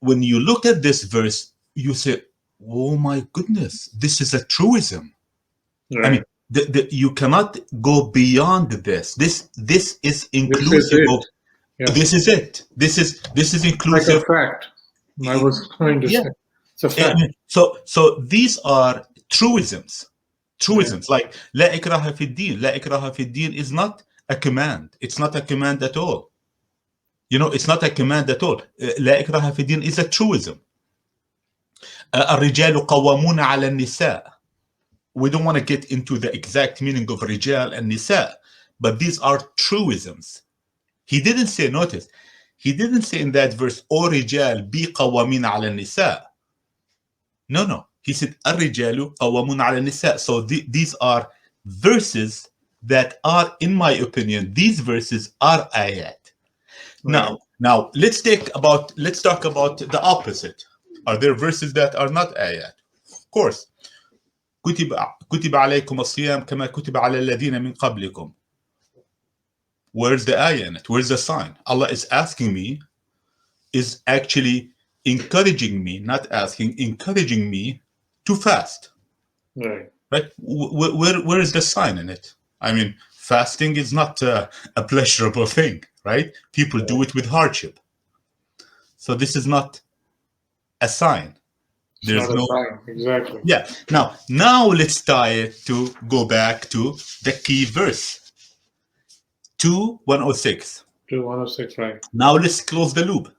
When you look at this verse, you say, oh my goodness, this is a truism. Right. I mean, you cannot go beyond this. This is inclusive of. Yeah. This is it. This is inclusive. Like a fact. I was going to say. It's a fact. So these are truisms. Truisms like لا إكراه في الدين. لا إكراه في الدين is not a command. It's not a command at all. You know, it's not a command at all. لا إكراه في الدين is a truism. الرجال قوامون على النساء. We don't want to get into the exact meaning of rijal and nisa, but these are truisms. He didn't say, notice, he didn't say in that verse, O rijal bi qawamin ala nisa. No. He said, Ar-rijalu qawamun ala nisa. So these are verses that are, in my opinion, these verses are ayat. Right. Now let's talk about the opposite. Are there verses that are not ayat? Of course. كتب عليكم الصيام كما كتب على الذين من قبلكم. Where's the ayah in it? Where's the sign? Allah is asking me, is actually encouraging me, not asking, encouraging me to fast. Right? Where is the sign in it? I mean, fasting is not a pleasurable thing, right? People do it with hardship. So this is not a sign. There's no sign. Exactly. Yeah. Now let's tie it to go back to the key verse. 2:106. 2:106, right. Now let's close the loop.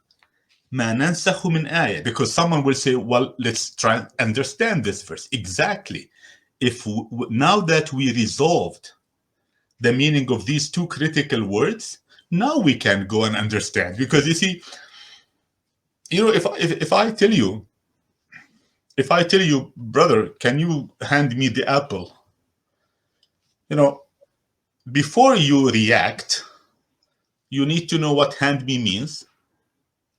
ما ننسخ من آية. Because someone will say, well, let's try and understand this verse. Exactly. Now that we resolved the meaning of these two critical words, now we can go and understand. Because you see, if I tell you, brother, can you hand me the apple? Before you react, you need to know what hand me means,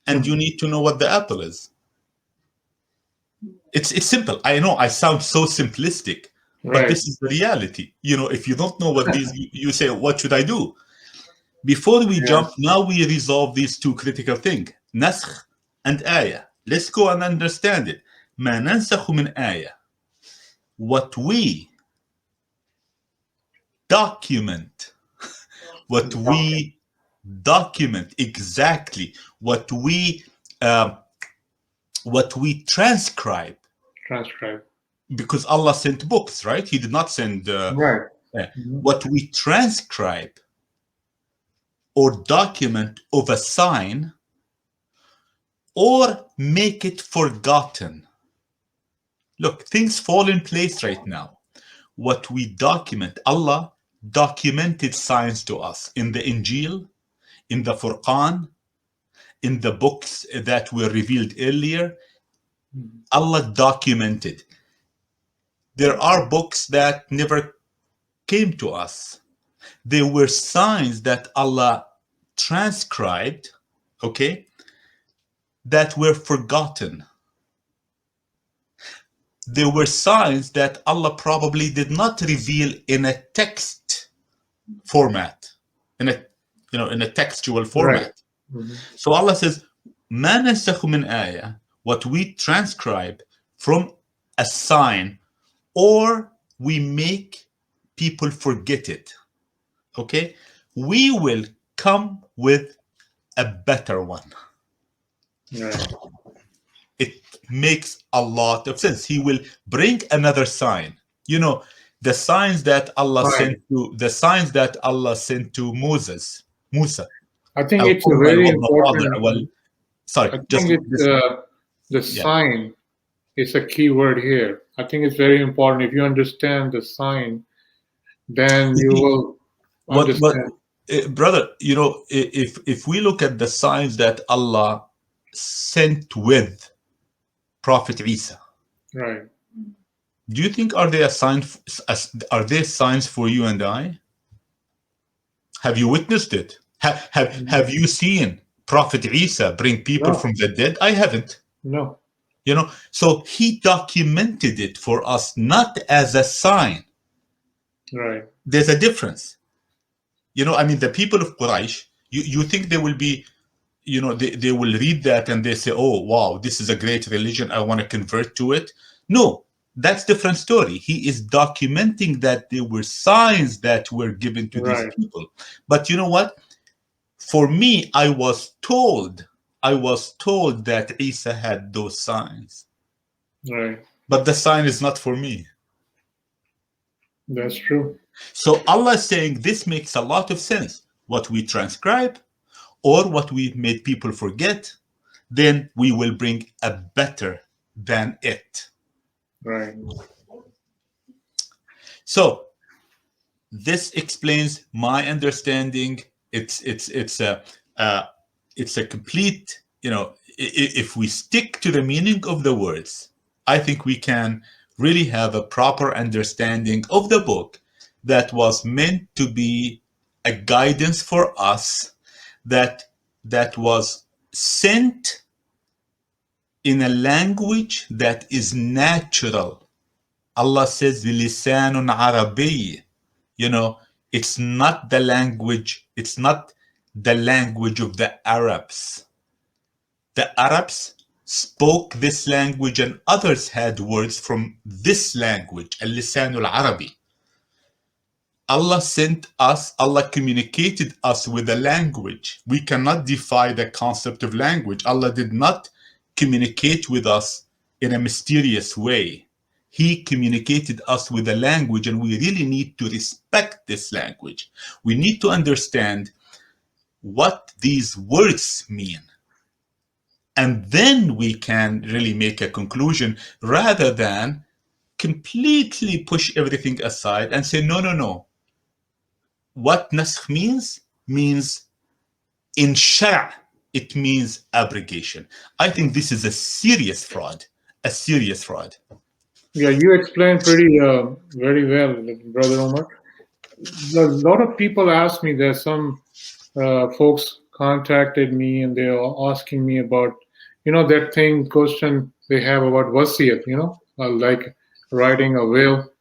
and you need to know what the apple is. It's simple. I know I sound so simplistic, but this is the reality. If you don't know what these, you say, what should I do? Before we jump, now we resolve these two critical things, nasikh and ayah. Let's go and understand it. ما ننسخ من آية. What we document, exactly, what we transcribe, because Allah sent books, right? He did not send right. What we transcribe or document of a sign, or make it forgotten. Look, things fall in place right now. What we document, Allah documented signs to us in the Injil, in the Furqan, in the books that were revealed earlier. Allah documented. There are books that never came to us. There were signs that Allah transcribed, okay, that were forgotten. There were signs that Allah probably did not reveal in a text format, in a textual format. Right. Mm-hmm. So Allah says, "Ma nansakh min ayah," what we transcribe from a sign, or we make people forget it. Okay, we will come with a better one. Right. It makes a lot of sense. He will bring another sign. The signs that Allah Right. sent to Moses, Musa. I think it's a very important. Sorry, I just think it's the yeah. sign is a key word here. I think it's very important. If you understand the sign, then you will understand. Brother, if we look at the signs that Allah sent with Prophet Isa, Right. do you think are they signs for you and I? Have you witnessed it? Have you seen Prophet Isa bring people from the dead? I haven't. No. So he documented it for us, not as a sign. Right. There's a difference. The people of Quraysh, you think they will be, they will read that and they say, oh, wow, this is a great religion, I want to convert to it. No, that's a different story. He is documenting that there were signs that were given to these people. But you know what? For me, I was told that Isa had those signs. Right. But the sign is not for me. That's true. So Allah is saying this makes a lot of sense. What we transcribe or what we made people forget, then we will bring a better than it. Right. So this explains my understanding. It's a complete, if we stick to the meaning of the words, I think we can really have a proper understanding of the book that was meant to be a guidance for us, that was sent in a language that is natural. Allah says, "Lisanun Arabi." It's not the language. It's not the language of the Arabs. The Arabs spoke this language, and others had words from this language, al-Lisanul Arabi. Allah communicated us with a language. We cannot defy the concept of language. Allah did not communicate with us in a mysterious way. He communicated us with a language, and we really need to respect this language. We need to understand what these words mean. And then we can really make a conclusion rather than completely push everything aside and say, no. What nasikh means in shara, it means abrogation. I think this is a serious fraud. Yeah, you explained very well, Brother Omar. A lot of people ask me, there's some folks contacted me and they're asking me about, that question they have about wasiyat, like writing a will.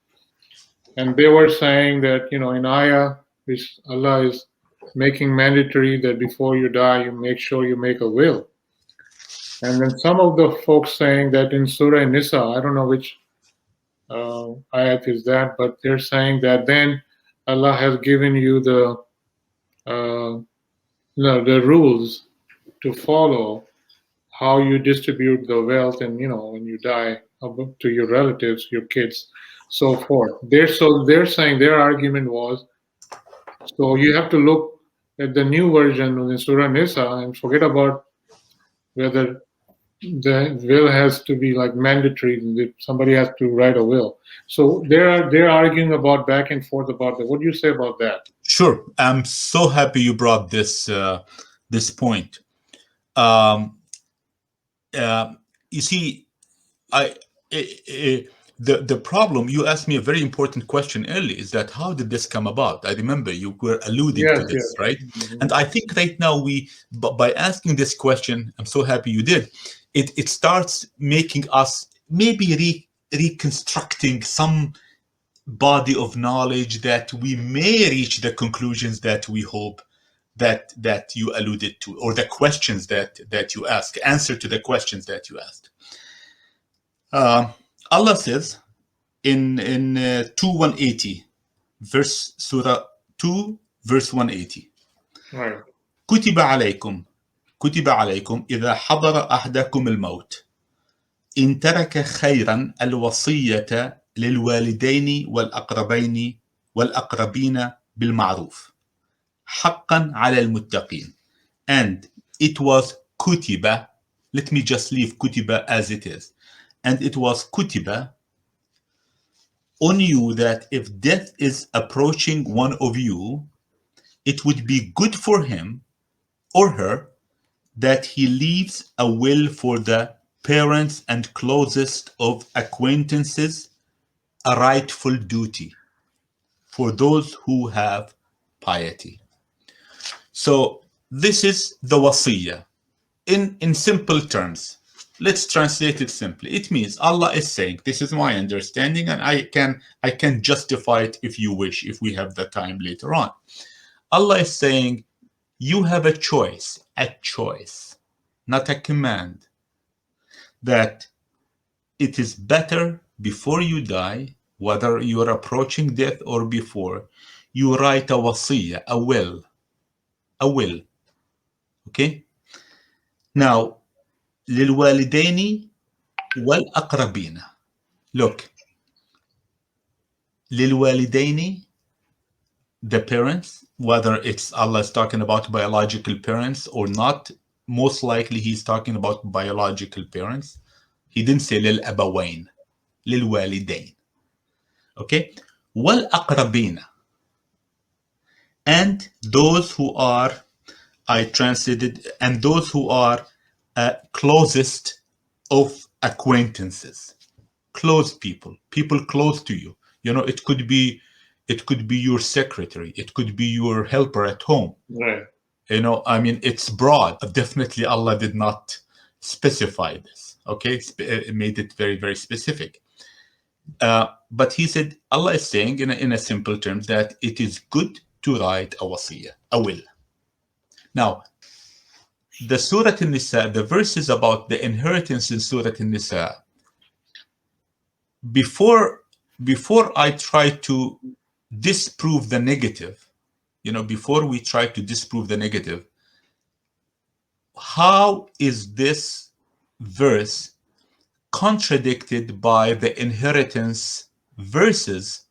And they were saying that, in ayah, which Allah is making mandatory that before you die, you make sure you make a will. And then some of the folks saying that in Surah Nisa, I don't know which ayat is that, but they're saying that then Allah has given you the rules to follow, how you distribute the wealth, and when you die, to your relatives, your kids, so forth. They're saying their argument was, so you have to look at the new version in Surah Nisa and forget about whether the will has to be like mandatory, that somebody has to write a will. So they're arguing about back and forth about that. What do you say about that? Sure, I'm so happy you brought this point. You see, the problem, you asked me a very important question early, is that how did this come about? I remember you were alluding to Yes, this, yes. right? And I think right now by asking this question, I'm so happy you did, it starts making us maybe reconstructing some body of knowledge that we may reach the conclusions that we hope that you alluded to, or the questions that you ask, answer to the questions that you asked. Allah says in 180, verse surah 2 verse 180, Right. كتب عليكم إذا حضر أحدكم الموت إن ترك خيرا الوصية للوالدين والأقربين بالمعروف حقا على المتقين. And it was كتب, let me just leave كتب as it is, and it was كتب on you that if death is approaching one of you, it would be good for him or her that he leaves a will for the parents and closest of acquaintances, a rightful duty for those who have piety. So this is the wasiyah. In simple terms, let's translate it simply. It means Allah is saying, this is my understanding, and I can justify it if you wish, if we have the time later on. Allah is saying, you have a choice, not a command, that it is better before you die, whether you are approaching death or before, you write a wasiyah, a will. Okay? Now, للوالدين والأقربين. Look, للوالدين, the parents, whether it's Allah is talking about biological parents or not, most likely he's talking about biological parents. He didn't say للأبوين, للوالدين. Okay? والأقربين, and those who are, I translated, and those who are closest of acquaintances, close people close to you. You know, it could be your secretary, it could be your helper at home. Right. You know, I mean, it's broad. Definitely Allah did not specify this. Okay, it made it very, very specific. But he said, Allah is saying in a simple terms that it is good to write a wasiyah, a will. Now, the Surah An-Nisa, the verses about the inheritance in Surah An-Nisa, before I try to disprove the negative, you know, before we try to disprove the negative, how is this verse contradicted by the inheritance verses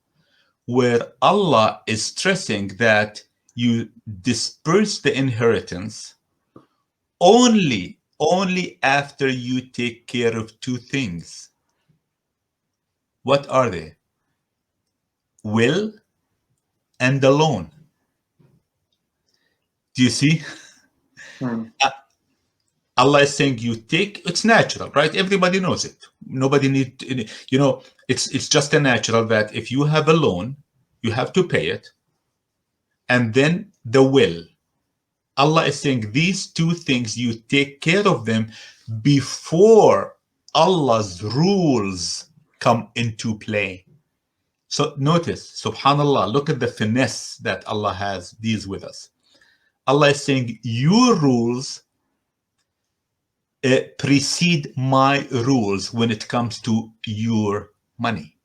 where Allah is stressing that you disperse the inheritance only after you take care of two things? What are they? Will and the loan. Do you see? Allah is saying you take, it's natural, right? Everybody knows it. Nobody need, you know, it's just a natural that if you have a loan, you have to pay it. And then the will. Allah is saying these two things, you take care of them before Allah's rules come into play. So notice, subhanallah, look at the finesse that Allah has deals with us. Allah is saying your rules precede my rules when it comes to your money.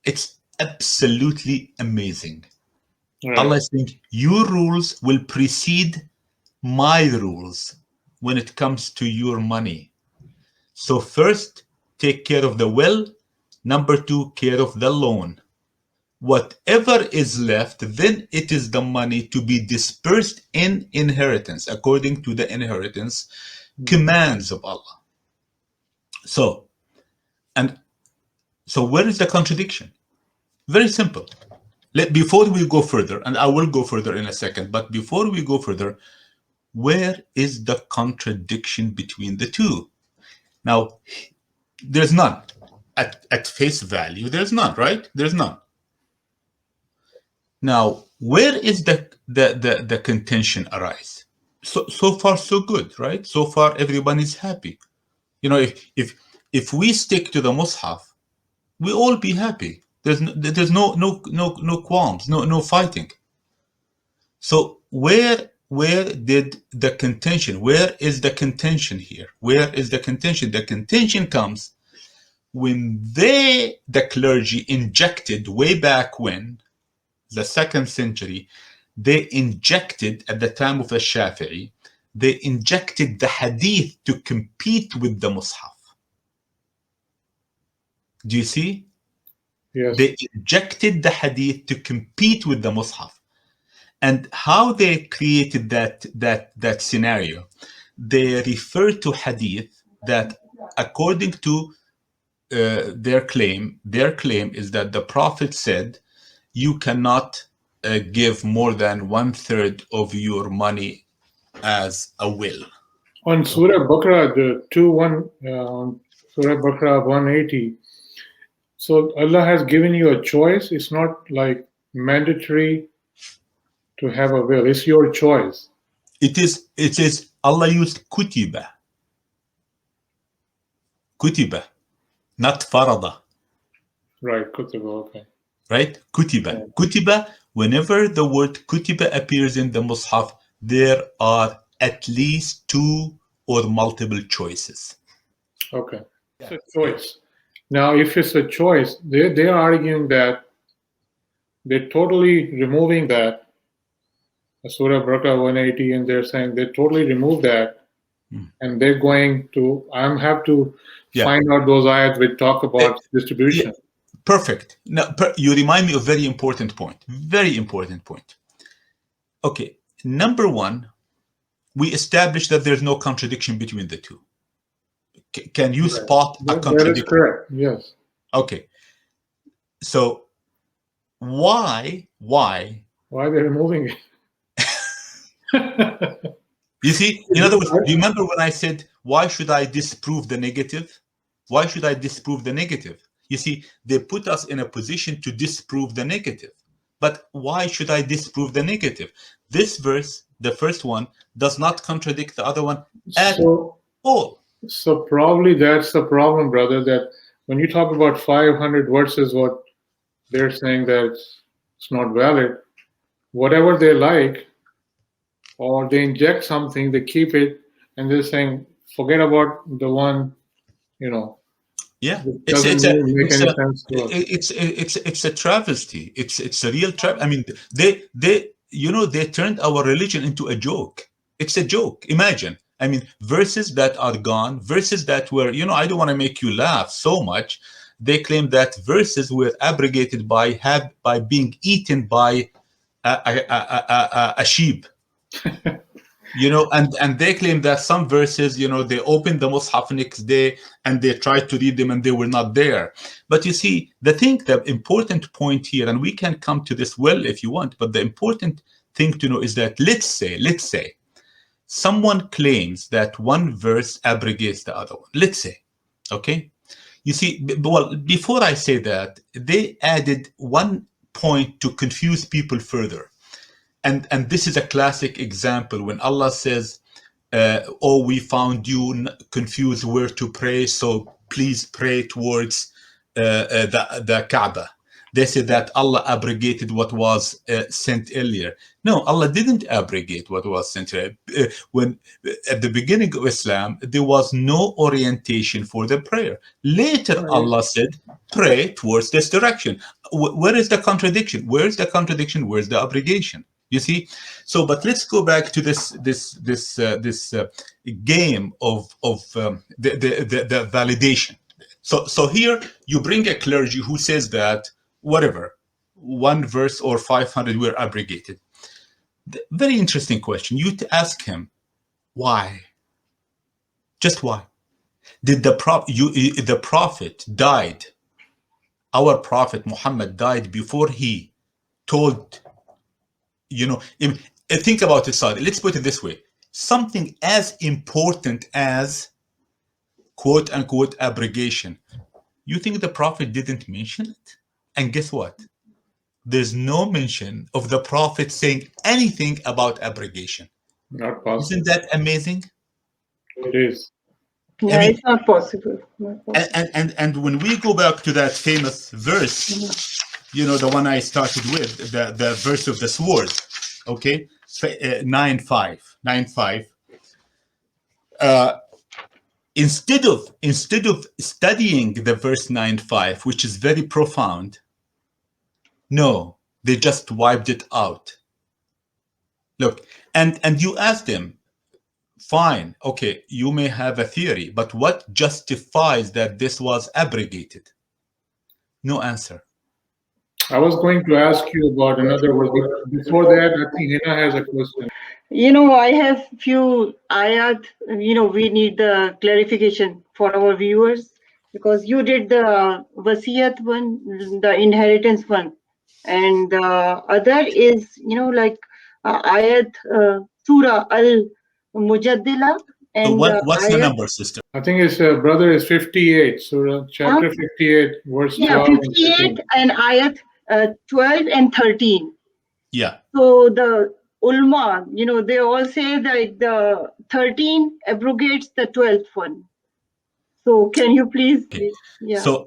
It's absolutely amazing. Right. Allah is saying your rules will precede my rules when it comes to your money. So first, take care of the will. Number two, care of the loan. Whatever is left, then it is the money to be dispersed in inheritance, according to the inheritance commands of Allah. So where is the contradiction? Very simple. Before we go further, and I will go further in a second, but before we go further, where is the contradiction between the two? Now, there's none. at face value, there's none, right? There's none. Now, where is the contention arise? So far, so good, right? So far, everyone is happy. You know, if we stick to the Mus'haf, we all be happy. There's no qualms, no fighting. So where did the contention? Where is the contention here? Where is the contention? The contention comes when the clergy injected way back when, the 2nd century, they injected at the time of the Shafi'i, they injected the hadith to compete with the Mus'haf. Do you see? Yes. They injected the hadith to compete with the Mus'haf. And how they created that scenario, they refer to hadith that, according to their claim is that the Prophet said, you cannot give more than 1/3 of your money as a will. On Surah Baqarah, the 2-1, Surah Baqarah 180. So Allah has given you a choice. It's not like mandatory to have a will. It's your choice. It is Allah used kutiba, not farada. Right, kutiba, okay. Right? Kutiba. Kutiba, whenever the word kutiba appears in the Mus'haf, there are at least 2 or multiple choices. Okay. It's a choice. Now, if it's a choice, they're arguing that they're totally removing that, Surah Baqarah 180, and they're saying they totally remove that, and they're going to, have to find out those ayats which talk about distribution. Yeah. Perfect. Now, you remind me of very important point. Very important point. Okay. Number one, we established that there's no contradiction between the two. Can you spot a contradiction? That is correct. Yes. Okay. So why they're removing it? You see, in other words, remember when I said, why should I disprove the negative? Why should I disprove the negative? You see, they put us in a position to disprove the negative. But why should I disprove the negative? This verse, the first one, does not contradict the other one at all. So probably that's the problem, brother, that when you talk about 500 verses, what they're saying that it's not valid, whatever they like, or they inject something, they keep it, and they're saying, forget about the one, Yeah, it's a travesty. It's a real trap. I mean, they turned our religion into a joke. It's a joke. Imagine. I mean, verses that are gone, verses that were, I don't want to make you laugh so much. They claim that verses were abrogated by being eaten by a sheep. And they claim that some verses, they opened the Mus'haf next day and they tried to read them and they were not there. But you see, the important point here, and we can come to this well if you want, but the important thing to know is that let's say someone claims that one verse abrogates the other one. Let's say, okay? You see, well, before I say that, they added one point to confuse people further. And this is a classic example when Allah says, we found you confused where to pray, so please pray towards the Kaaba. They said that Allah abrogated what was sent earlier. No, Allah didn't abrogate what was sent earlier. When at the beginning of Islam, there was no orientation for the prayer. Later, Allah said, pray towards this direction. Where is the contradiction? Where's the contradiction? Where's the abrogation? You see, so but let's go back to this game of the validation. So here you bring a clergy who says that whatever, one verse or 500 were abrogated. Very interesting question. You ask him why, just why? Did the prophet died? Our prophet Muhammad died before he told. Think about it, Saudi. Let's put it this way. Something as important as quote unquote abrogation. You think the Prophet didn't mention it? And guess what? There's no mention of the Prophet saying anything about abrogation. Not possible. Isn't that amazing? It is. Yeah, I mean, it's not possible. Not possible. and when we go back to that famous verse, you know, the one I started with, the verse of the sword, okay, 9:5. Instead of studying the verse 9:5, which is very profound, no, they just wiped it out. Look, and you ask them, fine, okay, you may have a theory, but what justifies that this was abrogated? No answer. I was going to ask you about another word. Before that, I think Hina has a question. You know, I have few ayat, you know, we need the clarification for our viewers because you did the wasiyat one, the inheritance one, and the other is, you know, like ayat surah al-Mujaddila and What's the number, sister? I think his brother is 58. Surah chapter 58, verse 12 and 58 13. and ayat 12 and 13. Yeah. So the ulma, you know, they all say that the 13 abrogates the 12th one. So can you please? Okay. Yeah. So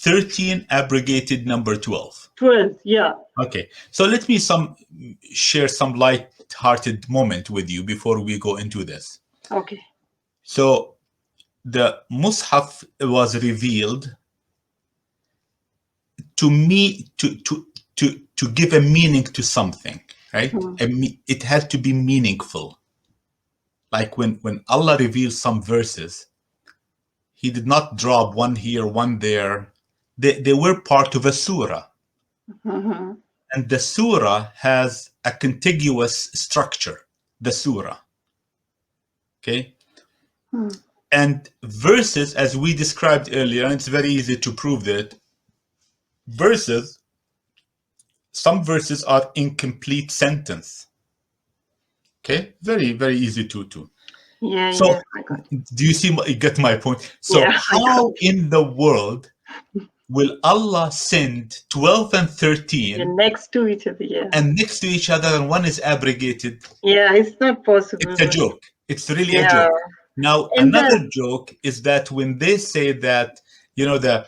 13 abrogated number 12. 12, yeah. Okay. So let me share some light-hearted moment with you before we go into this. Okay. So the Mus'haf was revealed to me to give a meaning to something, right? It had to be meaningful. Like when Allah reveals some verses, He did not drop one here, one there. They were part of a surah. And the surah has a contiguous structure, the surah. Okay? And verses, as we described earlier, and it's very easy to prove that, some verses are incomplete sentence. Okay? Very, very easy to. Yeah, So, yeah, I got it. do you get my point? So Yeah, how in the world will Allah send 12 and 13 They're next to each other, yeah. and next to each other, and one is abrogated? Yeah, it's not possible. It's a joke. It's really a Yeah. joke. Now, And another joke is that when they say that, you know, the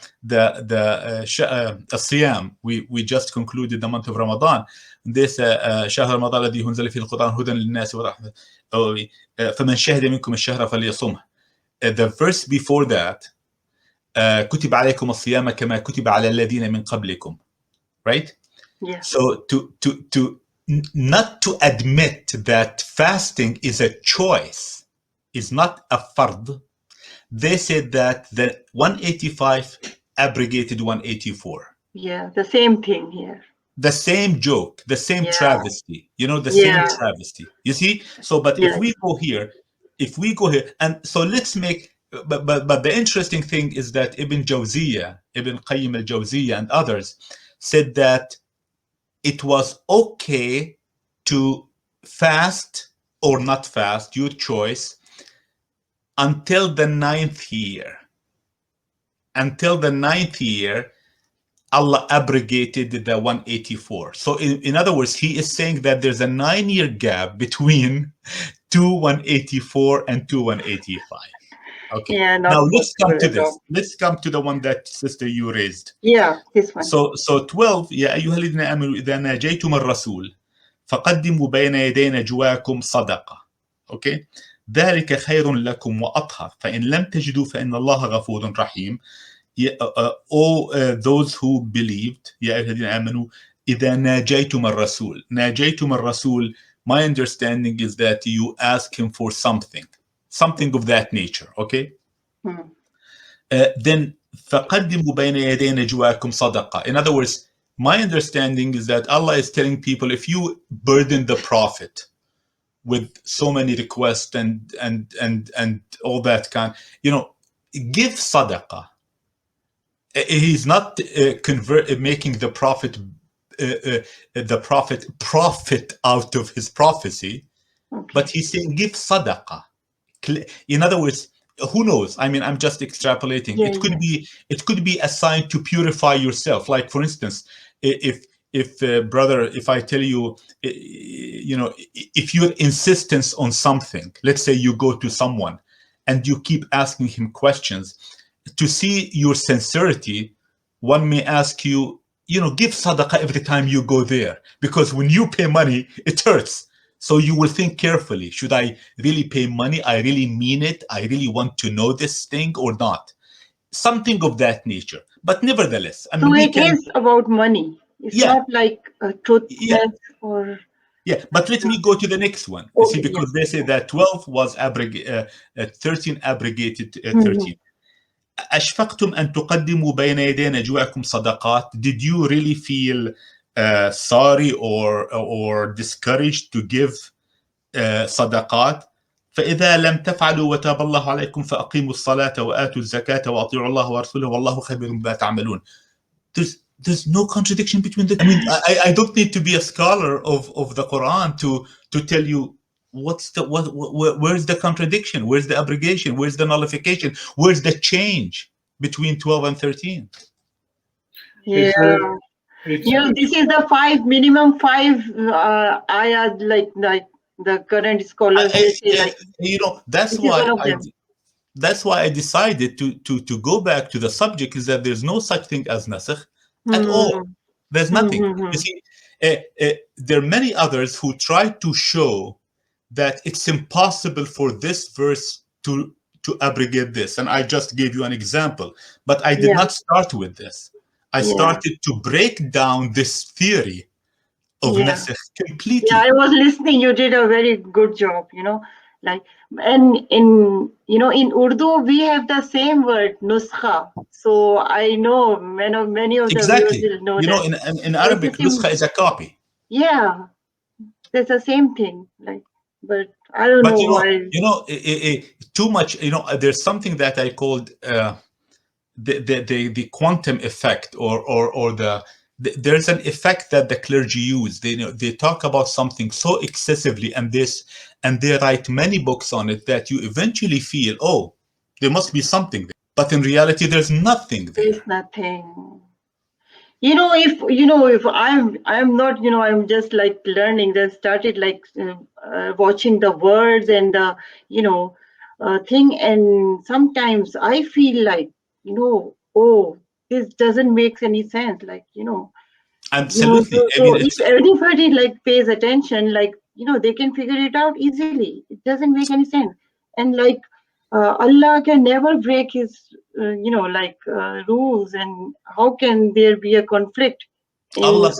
Siyam, we just concluded the month of Ramadan. This شهر رمضان الذي أنزل فيه القرآن هدى للناس ورحمة فمن شهد منكم الشهر فليصمه. The verse before that, كتب عليكم الصيام كما كتب على الذين من قبلكم, right? Yeah. So to not to admit that fasting is a choice, is not a fard, they said that the 185 abrogated 184. Yeah, the same thing here. The same joke, the same travesty, you know, the Yeah. same travesty. You see? So, but Yeah. if we go here, and so let's make, but the interesting thing is that Ibn Qayyim al-Jawziyya and others said that it was okay to fast or not fast, your choice, until the 9th year. Until the 9th year, Allah abrogated the 184. So in other words, he is saying that there's a 9-year gap between 2 184 and 2 185. Okay. Yeah, not now let's come possible to at this. all. Let's come to the one that sister you raised. Yeah, this one. So 12, يا أيها الذين آمنوا إذا ناجيتم الرسول فقدموا بين يدي نجواكم صدقة. Okay. ذلك خير لكم وأطهر فإن لم تجدوا فإن الله غفور رحيم. Those who believed, يا أيها الذين آمنوا إذا ناجيتم الرسول. ناجيتم الرسول, my understanding is that you ask him for something of that nature, okay? Then فقدموا بين يدي نجواكم صدقة. In other words, my understanding is that Allah is telling people, if you burden the Prophet with so many requests and all that kind, you know, give sadaqah. He's not making the prophet profit out of his prophecy, but he's saying give sadaqah. In other words, who knows? I mean, I'm just extrapolating. Yeah, It could be a sign to purify yourself. Like, for instance, if brother, if I tell you, if your insistence on something, let's say you go to someone and you keep asking him questions, to see your sincerity, one may ask you, give sadaqah every time you go there, because when you pay money, it hurts. So you will think carefully, should I really pay money? I really mean it. I really want to know this thing or not? Something of that nature. But nevertheless, I so mean, we it can, is about money. It's yeah, not like yeah, truthfulness or yeah. But let me go to the next one. You see, okay, yeah. because they say that 12 was 13 abrogated 13. أشفقتم أن تقدموا بين يدي نجوعكم صدقات? Did you really feel sorry or discouraged to give صدقات؟ فإذا لم تفعلوا وتاب الله عليكم فأقيموا الصلاة وآتوا الزكاة وأطيعوا الله ورسوله والله خبير بما تعملون. There's no contradiction between the. I mean, I don't need to be a scholar of the Quran to tell you where's the contradiction, where's the abrogation, where's the nullification, where's the change between 12 and 13. Yeah. This is the minimum five ayat, like the current scholars they say, like That's this is why one of them. I decided to go back to the subject, is that there's no such thing as nasikh at all. There's nothing. You see, there are many others who try to show that it's impossible for this verse to abrogate this, and I just gave you an example. But I did not start with this. I started to break down this theory of nasikh completely. Yeah, I was listening. You did a very good job. Like, and in in Urdu we have the same word nuskha. So I know many of the Exactly. viewers will know that. In Arabic, nuskha is a copy. Yeah, it's the same thing. Like, but I don't But know why. too much. There's something that I called the quantum effect, or there's an effect that the clergy use. They talk about something so excessively, and they write many books on it, that you eventually feel, oh, there must be something there. But in reality, there's nothing there. There's nothing. If I'm not, I'm just like learning. Then started like watching the words and the thing, and sometimes I feel like oh, this doesn't make any sense. Like Absolutely. so if anybody like pays attention, like they can figure it out easily. It doesn't make any sense, and like Allah can never break his rules, and how can there be a conflict in Allah's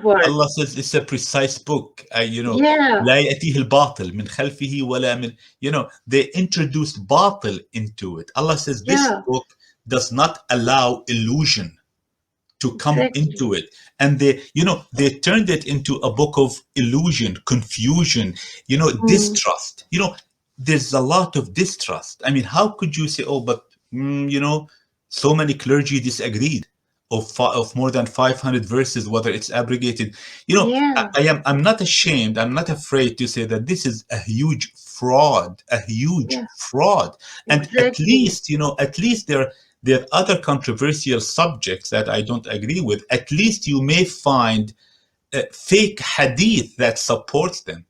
word? Allah says it's a precise book. Yeah. لا يأتيه الباطل من خلفه ولا من. They introduced batil into it. Allah says this book does not allow illusion to come into it, and they turned it into a book of illusion, confusion, distrust. There's a lot of distrust. I mean, how could you say, oh, but so many clergy disagreed of more than 500 verses, whether it's abrogated. I'm not ashamed, I'm not afraid to say that this is a huge fraud, and at least there are other controversial subjects that I don't agree with. At least you may find fake hadith that supports them.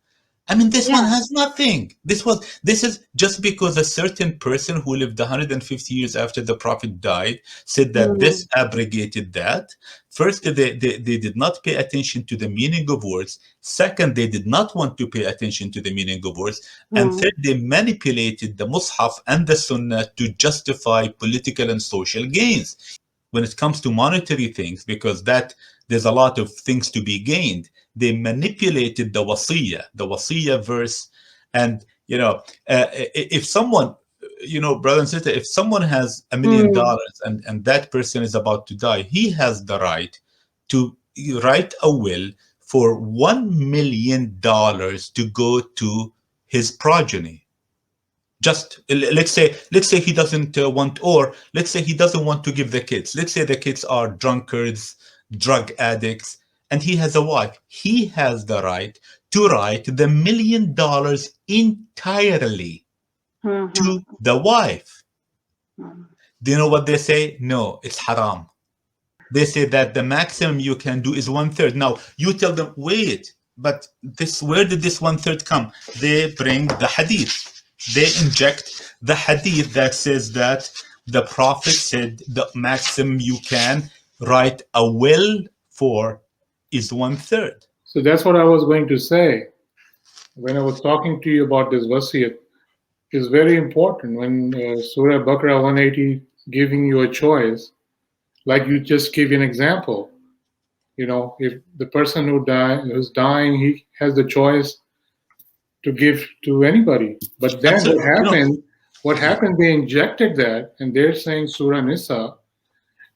I mean, this one has nothing. This is just because a certain person who lived 150 years after the Prophet died said that this abrogated that. First, they did not pay attention to the meaning of words. Second, they did not want to pay attention to the meaning of words. And third, they manipulated the Mus'haf and the Sunnah to justify political and social gains. When it comes to monetary things, because there's a lot of things to be gained, they manipulated the wasiyah verse. And if someone, brother and sister, if someone has $1 million and that person is about to die, he has the right to write a will for $1 million to go to his progeny. Just let's say he doesn't want, or let's say he doesn't want to give the kids. Let's say the kids are drunkards, drug addicts, and he has a wife. He has the right to write the $1 million entirely to the wife. Do you know what they say? No, it's haram. They say that the maximum you can do is 1/3. Now you tell them, wait, but this, where did this 1/3 come? They bring the hadith. They inject the hadith that says that the Prophet said the maximum you can write a will for is 1/3. So that's what I was going to say. When I was talking to you about this wasiyat, is very important. When Surah Baqarah 180 giving you a choice, like you just give an example. You know, if the person who's dying, he has the choice to give to anybody. But then Absolutely. what happened, they injected that, and they're saying Surah Nisa,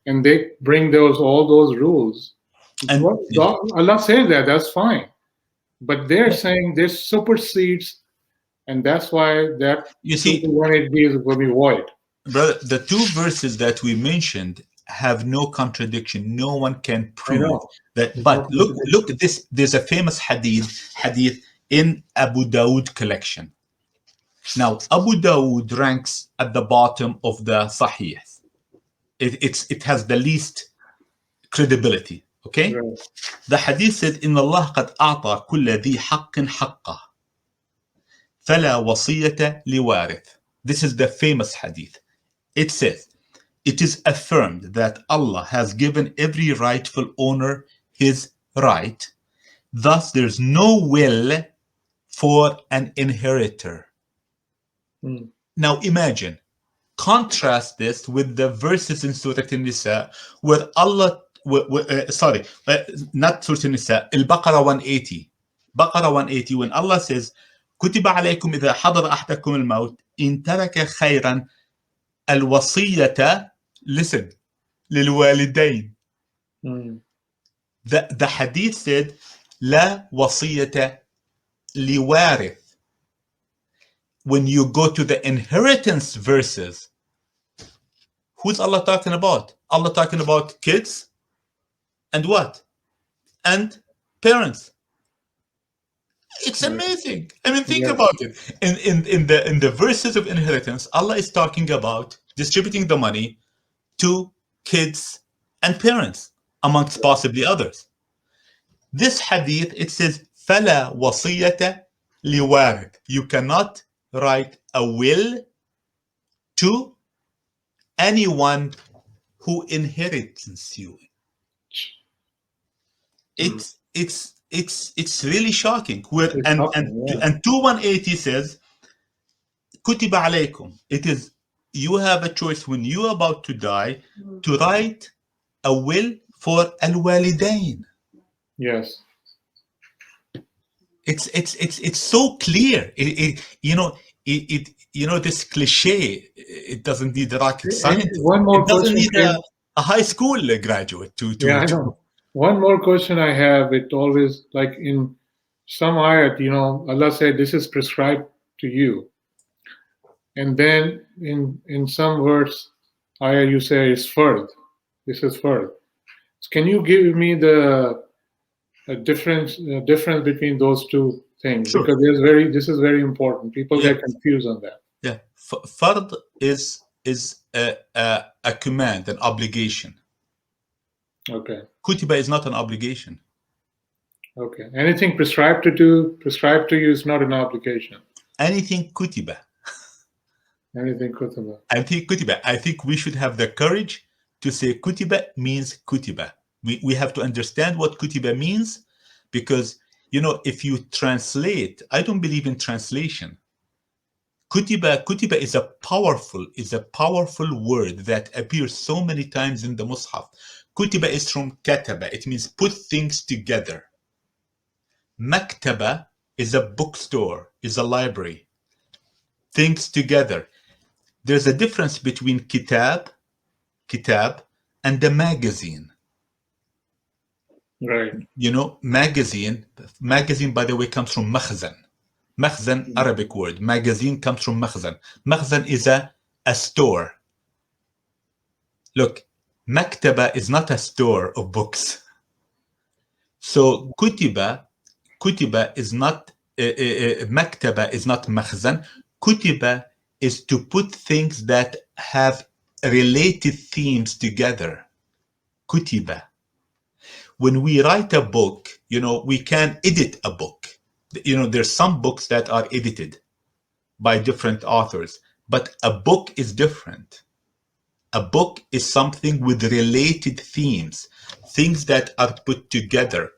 and they bring all those rules. And Allah says that's fine. But they're saying this supersedes, and that's why that you see, 180 will be void. brother, the two verses that we mentioned have no contradiction. No one can prove that. But look at this. There's a famous hadith in Abu Dawood collection. Now, Abu Dawood ranks at the bottom of the Sahih. It has the least credibility. Okay? Right. The hadith said, إن الله قد أعطى كل ذي حق حقه فلا وصية لوارث. This is the famous hadith. It says, it is affirmed that Allah has given every rightful owner his right. Thus, there's no will for an inheritor. Now imagine, contrast this with the verses in Surah An-Nisa where Allah, not Surah An-Nisa, Al-Baqarah 180. Baqarah 180, when Allah says, كتب عليكم إذا حضر أحدكم الموت إن ترك خيرا الوصية, listen, للوالدين. The hadith said, لا وصية لوارث. When you go to the inheritance verses, who's Allah talking about? Allah talking about kids and what? And parents. It's amazing. I mean, think about it. In the verses of inheritance, Allah is talking about distributing the money to kids and parents, amongst possibly others. This hadith, it says, فَلَا وَصِيَّةَ لِوَارِث. You cannot write a will to anyone who inherits you. It's really shocking. And 2180 says, كتب عليكم. It is, you have a choice when you are about to die to write a will for al-walidain. Yes. It's so clear. This cliche, it doesn't need a rocket scientist. It doesn't need a high school graduate to I know. One more question I have, it always, like in some ayat, Allah said this is prescribed to you. And then in some words, ayat you say is fard. This is fard. So can you give me the difference between those two things? Sure. Because this is very important. People get confused on that. Yeah, fard is a command, an obligation. Okay. Kutiba is not an obligation. Okay. Anything prescribed to you is not an obligation. Anything kutiba. Anything kutiba. I think we should have the courage to say kutiba means kutiba. We have to understand what kutiba means, because if you translate, I don't believe in translation. Kutiba is a powerful word that appears so many times in the Mus'haf. Kutiba is from kataba. It means put things together. Maktaba is a bookstore, is a library. Things together. There's a difference between kitab, and the magazine. Right. Magazine, by the way, comes from makhzan. Makhzan, Arabic word. Magazine comes from makhzan. Makhzan is a store. Look, maktaba is not a store of books. So kutiba is not, maktaba is not makhzan. Kutiba is to put things that have related themes together. Kutiba. When we write a book, we can edit a book. There's some books that are edited by different authors, but a book is different. A book is something with related themes, things that are put together.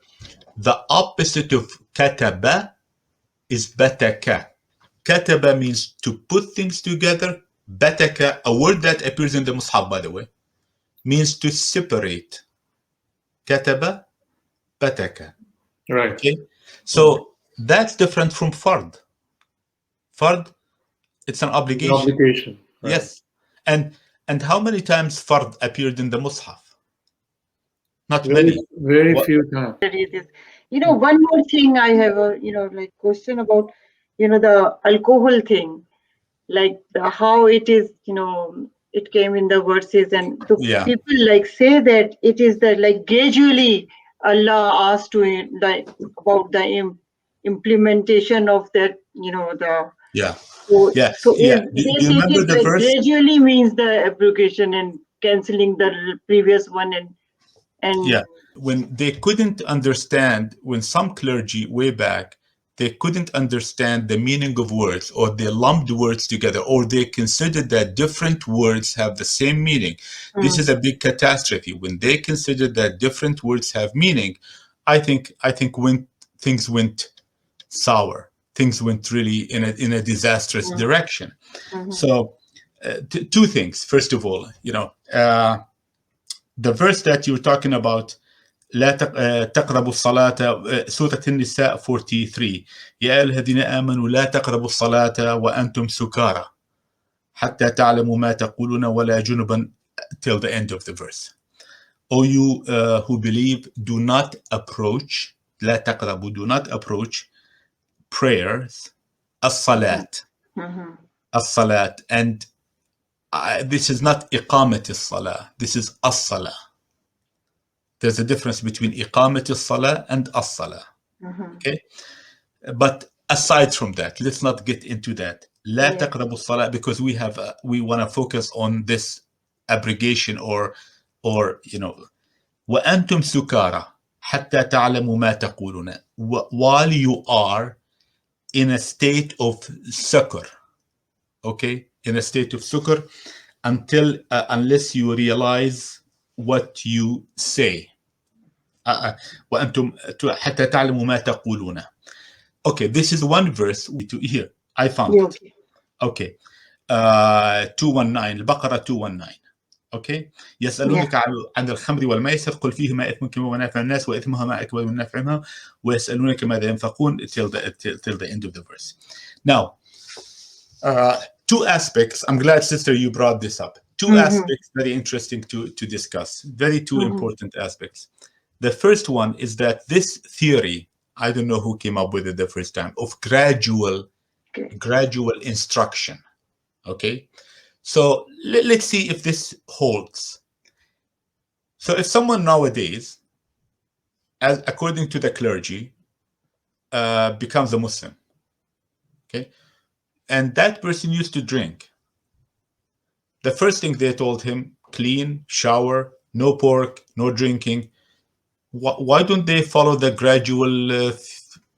The opposite of kataba is bataka. Kataba means to put things together. Bataka, a word that appears in the Mus'haf, by the way, means to separate. Kataba, bataka. Right. Okay? So that's different from fard. Fard, it's an obligation. Obligation. Right. Yes. And how many times fard appeared in the Mus'haf? Not many. Very few times. One more thing I have a question about the alcohol thing, like how it is, it came in the verses, and the people say that it is that gradually Allah asked to about the implementation of that, the So Do they you take remember it the verse? gradually means the abrogation and canceling the previous one and When they couldn't understand, when some clergy way back, they couldn't understand the meaning of words, or they lumped words together, or they considered that different words have the same meaning. This is a big catastrophe. When they considered that different words have meaning, I think when things went sour, things went really in a disastrous direction. So two things. First of all, the verse that you're talking about, لا تقربوا الصلاة, سورة النساء 43, يا أيها الذين آمنوا لا تقربوا الصلاة وأنتم سكارى حتى تعلموا ما تقولون ولا جنبا, till the end of the verse. O you who believe, do not approach, لا تقربوا, do not approach prayers, as-salat, as-salat, and this is not إقامة الصلاة, this is as-salah. There's a difference between إقامة الصلاة and as-salah. Okay? But aside from that, let's not get into that. لا تقربوا الصلاة, because we want to focus on this abrogation or وأنتم سكارى حتى تعلموا ما تقولون, while you are in a state of sukr. Okay? In a state of sukr, unless you realize what you say. وأنتم حتى تعلموا ما تقولون. Okay, this is one verse here. I found it. Okay. 219, البقرة 219. Okay. يسألونك عن الخمر والميسر قل فيهما إثم كبير ومنافع الناس وإثمهما أكبر من نفعهما ويسألونك ماذا ينفقون till the end of the verse. Now, two aspects. I'm glad, sister, you brought this up. Two aspects very interesting to discuss. Two important aspects. The first one is that this theory, I don't know who came up with it the first time, of gradual instruction. Okay, so let's see if this holds. So if someone nowadays, according to the clergy, becomes a Muslim, okay, and that person used to drink, the first thing they told him, clean, shower, no pork, no drinking. Why don't they follow the gradual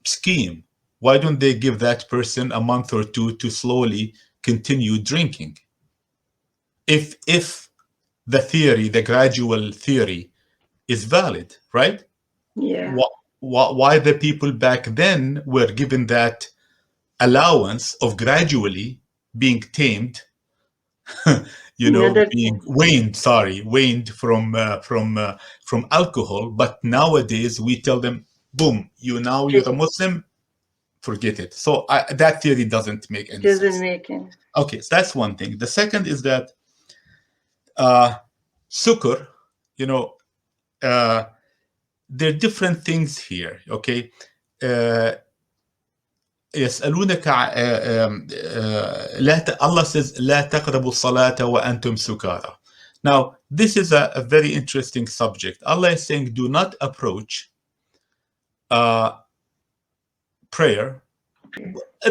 scheme? Why don't they give that person a month or two to slowly continue drinking? If the gradual theory is valid, right? Yeah. Why the people back then were given that allowance of gradually being tamed, being waned from alcohol, but nowadays we tell them, boom, you're a Muslim, forget it. So that theory doesn't make any sense. Okay, so that's one thing. The second is that sukr, there are different things here. Okay, يسألونك Allah says لا تقربوا الصلاة وأنتم سكارى. Now this is a very interesting subject. Allah is saying, do not approach prayer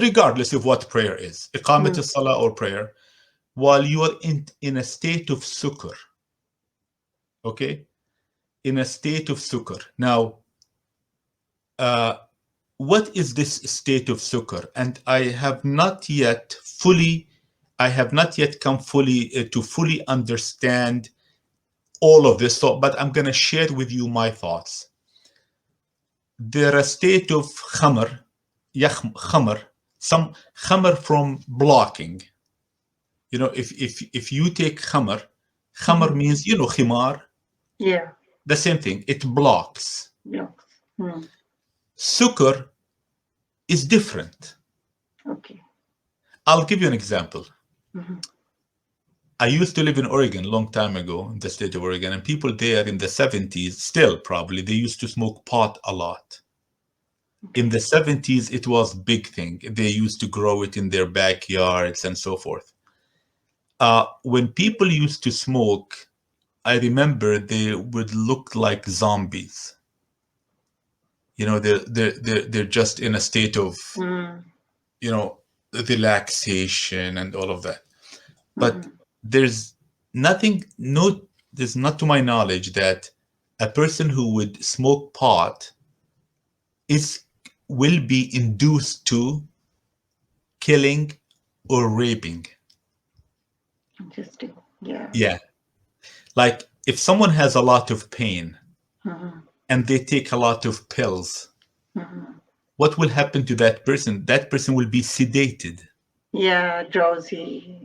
regardless of what prayer is, iqamat as-salah or prayer, while you are in a state of sukr, okay, in a state of sukr. Now, what is this state of sukr? And I have not yet come fully to fully understand all of this thought, but I'm going to share with you my thoughts. They're a state of khamr, some khamr from blocking. You know, if you take khamr means, you know, khimar. Yeah. The same thing. It blocks. Yeah. Sukr is different. Okay. I'll give you an example. I used to live in Oregon a long time ago, in the state of Oregon, and people there in the 70s, still probably, they used to smoke pot a lot. In the 70s, it was a big thing. They used to grow it in their backyards and so forth. When people used to smoke, I remember they would look like zombies. You know, they're just in a state of, you know, relaxation and all of that. But there's not to my knowledge that a person who would smoke pot will be induced to killing or raping. Interesting. Yeah. Yeah. Like if someone has a lot of pain and they take a lot of pills, what will happen to that person? That person will be sedated. Yeah, drowsy.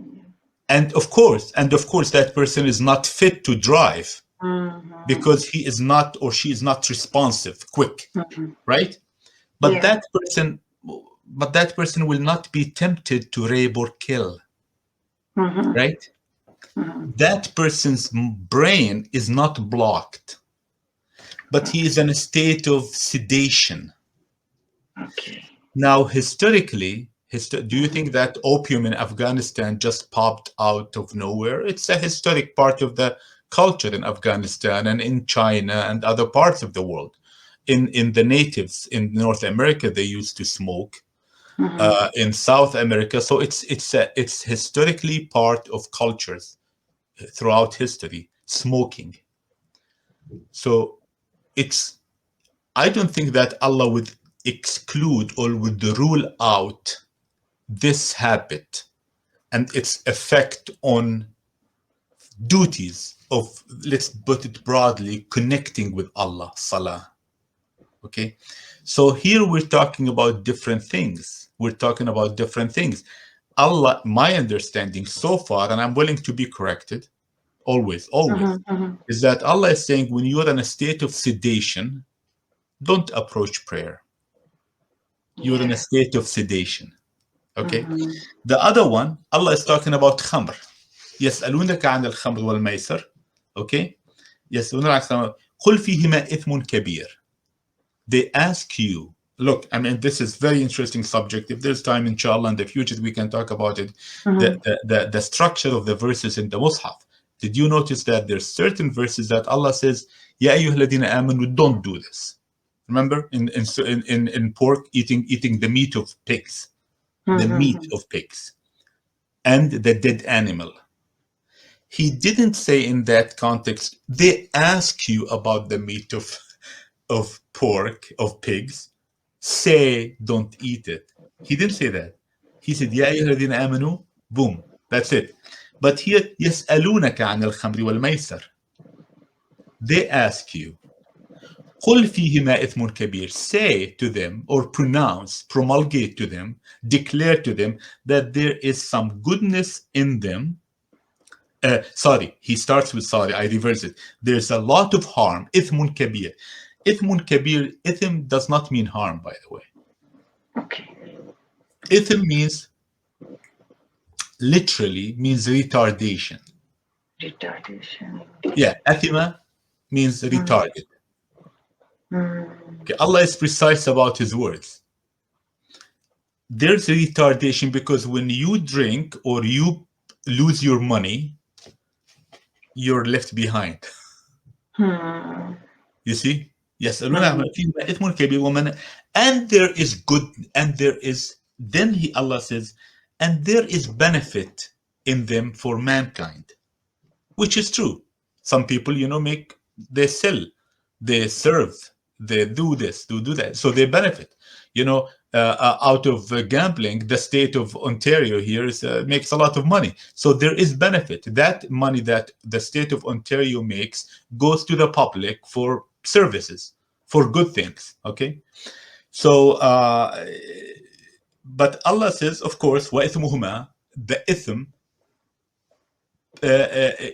And of course, that person is not fit to drive because he is not or she is not responsive, quick, right? But that person will not be tempted to rape or kill, right? That person's brain is not blocked, but he is in a state of sedation. Okay. Now, historically, do you think that opium in Afghanistan just popped out of nowhere? It's a historic part of the culture in Afghanistan and in China and other parts of the world. In the natives in North America, they used to smoke. In South America, so it's historically part of cultures throughout history, smoking. So I don't think that Allah would exclude or would rule out this habit and its effect on duties of, let's put it broadly, connecting with Allah, salah. Okay, so here we're talking about different things. Allah, my understanding so far, and I'm willing to be corrected, always, is that Allah is saying when you're in a state of sedation, don't approach prayer. You're in a state of sedation. Okay. The other one, Allah is talking about khamr. يسألونك عن الخمر والميسر. Okay. يسألونك عن الخمر قل فيهما إثم كبير. They ask you, look, I mean, this is very interesting subject. If there's time, inshallah, in the future, we can talk about it. The structure of the verses in the Mus'haf. Did you notice that there's certain verses that Allah says, Ya ayyuha alladhina amanu, don't do this. Remember, in pork, eating the meat of pigs, the meat of pigs, and the dead animal. He didn't say in that context, they ask you about the meat of pork, of pigs, say don't eat it. He didn't say that. He said, Ya ayyuhalladhina amanu, boom, that's it. But here, يسألونك عن الخمر والميسر. They ask you, قل فيهما إثم كبير. Say to them, or promulgate to them, declare to them that there is some goodness in them. He starts with I reverse it. There's a lot of harm. إثم كبير. إثم كبير, إثم does not mean harm, by the way. Okay. إثم means, literally means retardation. Yeah, أثم means retarded. Okay, Allah is precise about His words. There's retardation because when you drink or you lose your money, you're left behind. You see? Yes, and there is good, and there is then Allah says, and there is benefit in them for mankind, which is true. Some people, they sell, they serve, they do this, do that, so they benefit. Out of gambling, the state of Ontario here makes a lot of money, so there is benefit. That money that the state of Ontario makes goes to the public for services, for good things. Okay, so but Allah says, of course, وَإِثْمُهُمَا, the ithm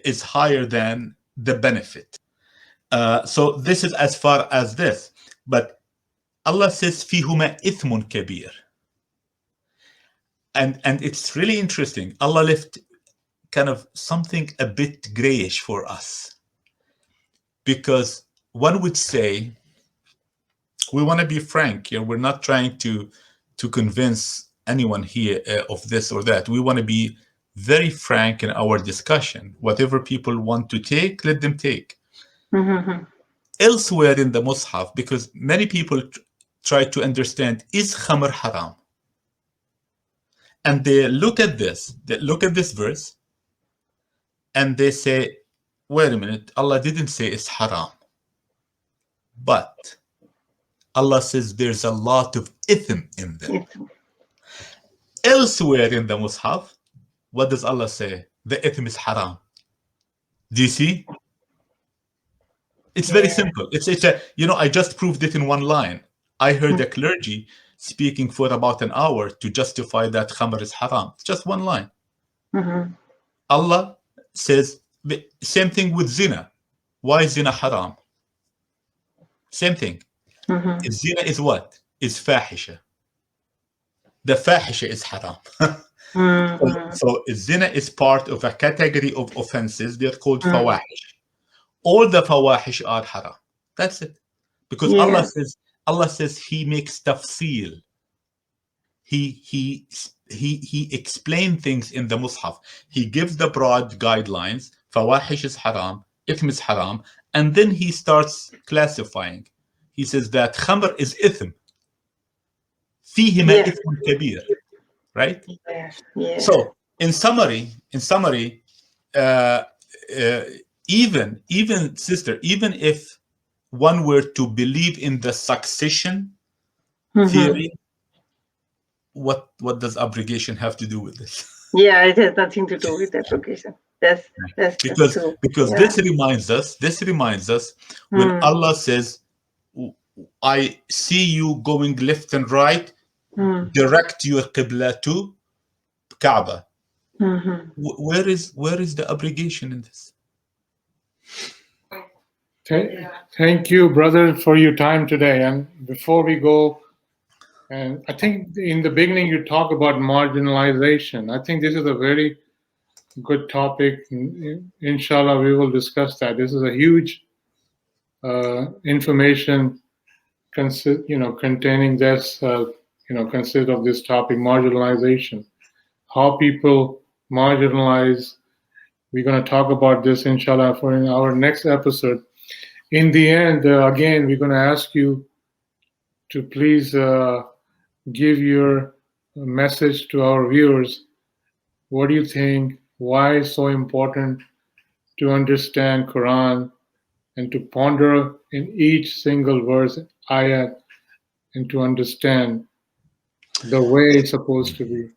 is higher than the benefit. So this is as far as this. But Allah says, فِيهُمَا إِثْمٌ كَبِيرٌ. And it's really interesting. Allah left kind of something a bit grayish for us. Because one would say, we want to be frank here. We're not trying to convince anyone here of this or that. We want to be very frank in our discussion. Whatever people want to take, let them take. Mm-hmm. Elsewhere in the Mus'haf, because many people try to understand, is khamr haram? And they look at this verse, and they say, wait a minute, Allah didn't say it's haram. But Allah says there's a lot of ithm in them. Elsewhere in the Mus'haf, what does Allah say? The ithm is haram. Do you see? It's very simple. It's I just proved it in one line. I heard a clergy speaking for about an hour to justify that khamr is haram. It's just one line. Mm-hmm. Allah says the same thing with zina. Why is zina haram? Same thing. Mm-hmm. Zina is what? Is fahisha. The fahisha is haram. Mm-hmm. So zina is part of a category of offenses. They're called fawahish. All the fawahish are haram. That's it. Because Allah says He makes tafsil. He explains things in the Mus'haf. He gives the broad guidelines. Fawahish is haram. Ithm is haram. And then He starts classifying. He says that khamr is ithm. فيهما إثم كبير. Right? Yeah. So, in summary, even sister, even if one were to believe in the succession theory, what does abrogation have to do with this? Yeah, it has nothing to do with abrogation. That's because true. This reminds us when Allah says, I see you going left and right, direct your qibla to Kaaba. Where is the abrogation in this? Thank you, brother, for your time today. And before we go, and I think in the beginning you talk about marginalization. I think this is a very good topic. Inshallah, we will discuss that. This is a huge information containing this, consist of this topic, marginalization. How people marginalize. We're going to talk about this, inshallah, for in our next episode. In the end, again, we're going to ask you to please give your message to our viewers. What do you think? Why is so important to understand Quran and to ponder in each single verse, ayat, and to understand the way it's supposed to be?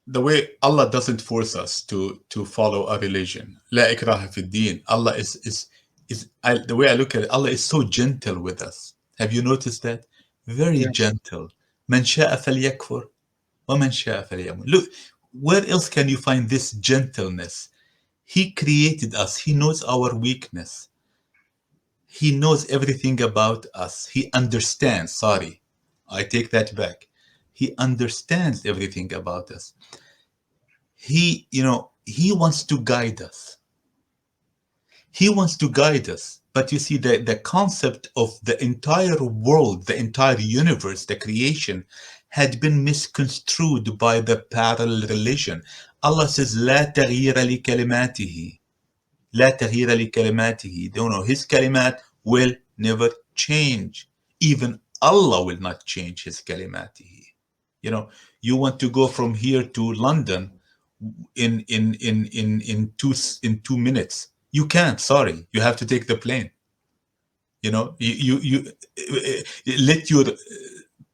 The way Allah doesn't force us to follow a religion. La ikraha fi din. Allah is the way I look at it, Allah is so gentle with us. Have you noticed that? Very gentle. Man sha'a falyakfur wa man sha'a falyamun. Look, where else can you find this gentleness? He created us. He knows our weakness. He knows everything about us. He understands. Sorry, I take that back. He understands everything about us. He wants to guide us. He wants to guide us. But you see, the concept of the entire world, the entire universe, the creation, had been misconstrued by the parallel religion. Allah says, لا تغيير لكلماته. لا تغيير لكلماته. Don't know, His kalimat will never change. Even Allah will not change his kalimatihi. You know, you want to go from here to London in 2 minutes. You can't, sorry. You have to take the plane. You know, you let your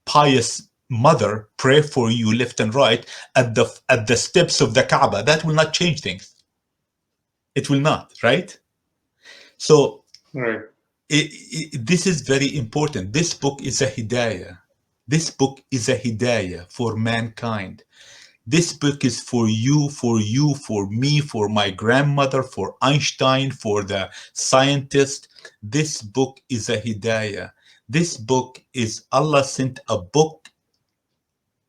pious mother pray for you left and right at the steps of the Kaaba. That will not change things. It will not, right? So Right. this is very important. This book is a hidayah. This book is a hidayah for mankind. This book is for you, for me, for my grandmother, for Einstein, for the scientist. This book is a hidayah. This book is Allah sent a book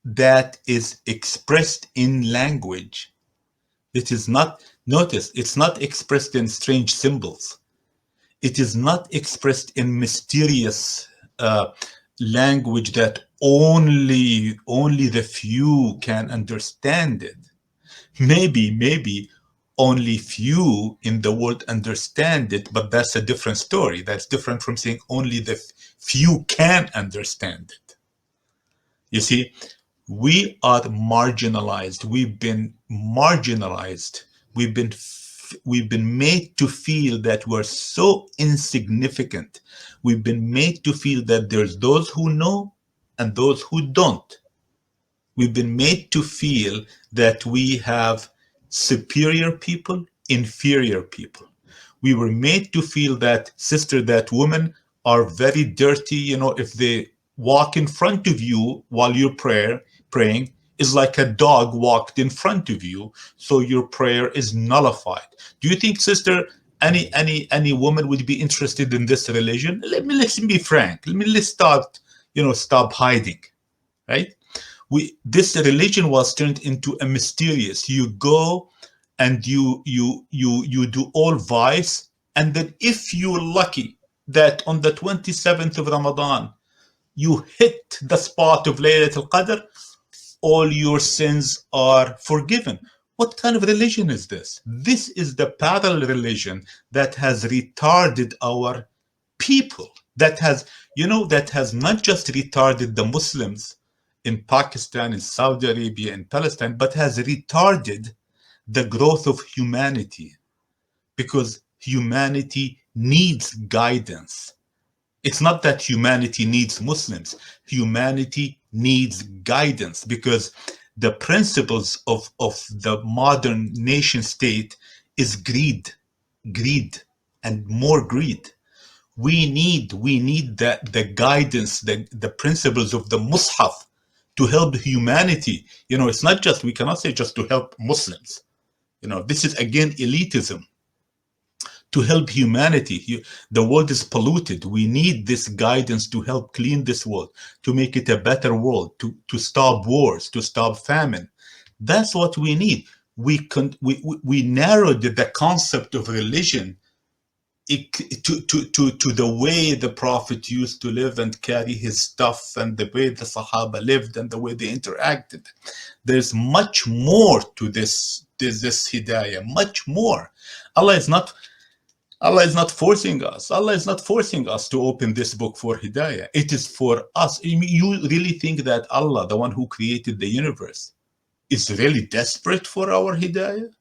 that is expressed in language. It is not, notice, it's not expressed in strange symbols. It is not expressed in mysterious language that only the few can understand it. Maybe only few in the world understand it, but that's a different story. That's different from saying only the few can understand it. You see, we are marginalized. We've been marginalized. We've been made to feel that we're so insignificant. We've been made to feel that there's those who know and those who don't. We've been made to feel that we have superior people, inferior people. We were made to feel that, sister, that women are very dirty. You know, if they walk in front of you while you're praying, is like a dog walked in front of you, so your prayer is nullified. Do you think, sister, any woman would be interested in this religion? Let's be frank. Let's stop hiding, right? This religion was turned into a mysterious. You go and you do all vice, and then if you're lucky that on the 27th of Ramadan you hit the spot of Laylatul Qadr, all your sins are forgiven. What kind of religion is this? This is the parallel religion that has retarded our people. That has not just retarded the Muslims in Pakistan, in Saudi Arabia, in Palestine, but has retarded the growth of humanity, because humanity needs guidance. It's not that humanity needs Muslims. Humanity needs guidance, because the principles of the modern nation state is greed, and more greed. We need the guidance, the principles of the Mus'haf to help humanity. It's not just, we cannot say just to help Muslims. This is again elitism. To help humanity. The world is polluted. We need this guidance to help clean this world, to make it a better world, to stop wars, to stop famine. That's what we need. We narrowed the concept of religion to the way the Prophet used to live and carry his stuff, and the way the Sahaba lived, and the way they interacted. There's much more to this hidayah, much more. Allah is not forcing us. Allah is not forcing us to open this book for hidayah. It is for us. You really think that Allah, the one who created the universe, is really desperate for our hidayah?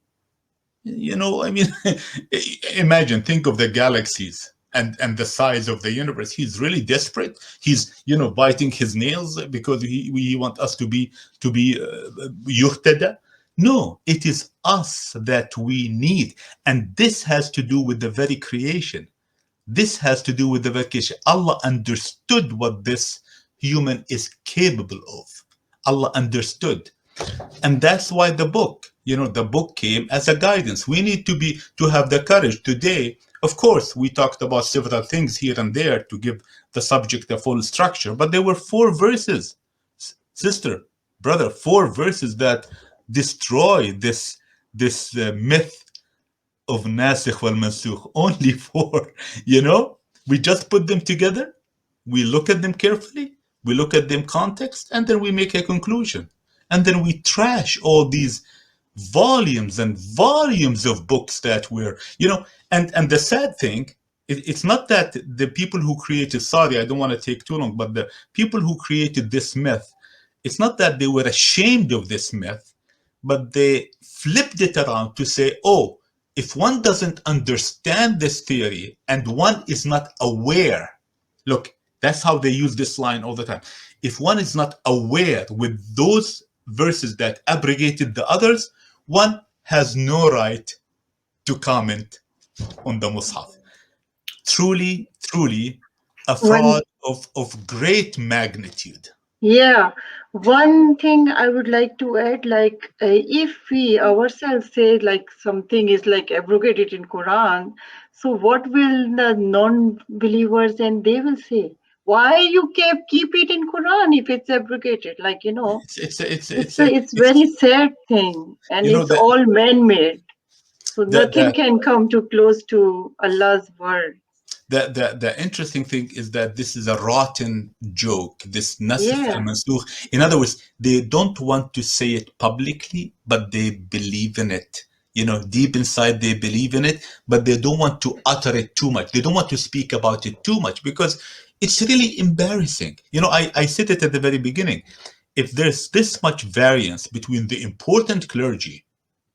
Imagine, think of the galaxies and the size of the universe. He's really desperate. He's, biting his nails because he wants us to be yuhtada. No, it is us that we need. And this has to do with the very creation. This has to do with the very creation. Allah understood what this human is capable of. Allah understood. And that's why the book came as a guidance. We need to have the courage today. Of course, we talked about several things here and there to give the subject a full structure, but there were 4 verses, sister, brother, 4 verses that destroy this myth of Nasikh and Mansukh. Only 4. We just put them together, we look at them carefully, we look at them context, and then we make a conclusion, and then we trash all these volumes and volumes of books that were, and the sad thing It's not that the people who created, sorry, I don't want to take too long, but the people who created this myth, it's not that they were ashamed of this myth, but they flipped it around to say, oh, if one doesn't understand this theory and one is not aware, look, that's how they use this line all the time. If one is not aware with those verses that abrogated the others, one has no right to comment on the Mus'haf. Truly a fraud of great magnitude. Yeah, one thing I would like to add, like if we ourselves say like something is like abrogated in Quran, so what will the non-believers and they will say? Why you keep it in Quran if it's abrogated? Like it's very sad thing, and it's all man-made. So nothing can come too close to Allah's word. The interesting thing is that this is a rotten joke, this Nasikh and Mansukh. In other words, they don't want to say it publicly, but they believe in it. Deep inside they believe in it, but they don't want to utter it too much. They don't want to speak about it too much because it's really embarrassing. I said it at the very beginning. If there's this much variance between the important clergy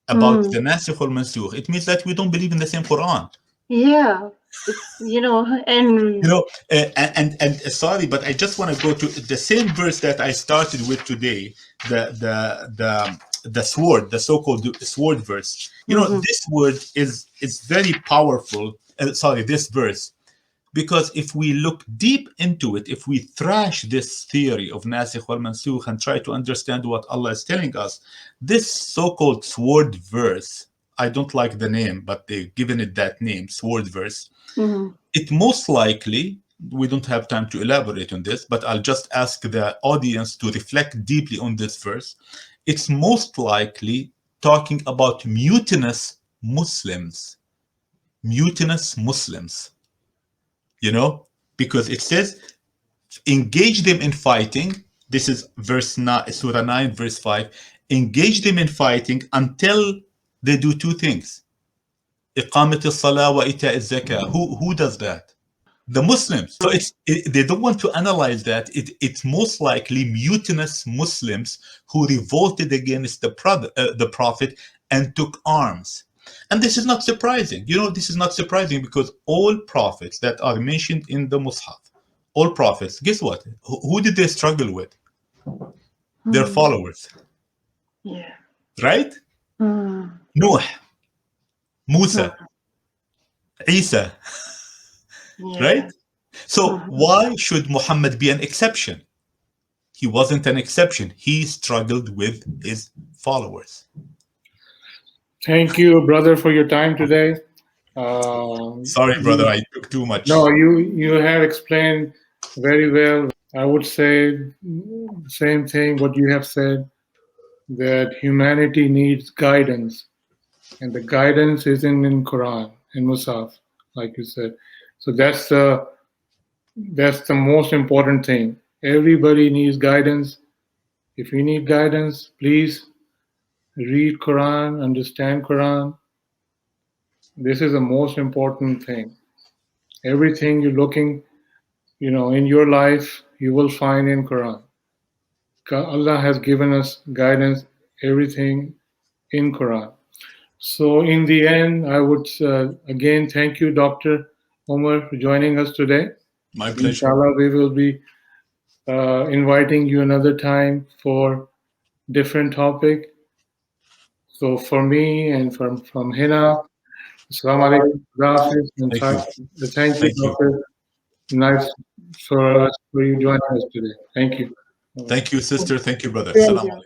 about the Nasikh or Mansukh, it means that we don't believe in the same Quran. Yeah. It's and sorry, but I just want to go to the same verse that I started with today, the sword, the so-called sword verse. This word is very powerful. This verse, because if we look deep into it, if we thrash this theory of Nasikh or Mansukh and try to understand what Allah is telling us, this so-called sword verse, I don't like the name, but they've given it that name, sword verse. It most likely, we don't have time to elaborate on this, but I'll just ask the audience to reflect deeply on this verse. It's most likely talking about mutinous Muslims. Mutinous Muslims. Because it says, engage them in fighting. This is verse 9, Surah 9, verse 5. Engage them in fighting until they do two things. إقامة الصلاة وإيتاء الزكاة. Who does that? The Muslims. So they don't want to analyze that. It's most likely mutinous Muslims who revolted against the Prophet and took arms. And this is not surprising. This is not surprising because all prophets that are mentioned in the Mus'haf, all prophets, guess what? Who did they struggle with? Their followers. Yeah. Right? Noah, Musa, Isa. Right? So why should Muhammad be an exception? He wasn't an exception. He struggled with his followers. Thank you, brother, for your time today. Sorry, brother, I took too much. No, you have explained very well. I would say the same thing what you have said, that humanity needs guidance, and the guidance is in Quran, in Mus'haf, like you said. So that's the most important thing. Everybody needs guidance. If you need guidance, please read Quran, understand Quran. This is the most important thing. Everything you're looking, in your life, you will find in Quran. Allah has given us guidance, everything in Quran. So in the end, I would again thank you, Dr. Omar, for joining us today. My pleasure. Inshallah, we will be inviting you another time for different topic. So for me and from Hina, Assalamu alaikum. Thank you, Dr. Nice for you joining us today. Thank you. Thank you, sister. Thank you, brother. Assalamu alaikum.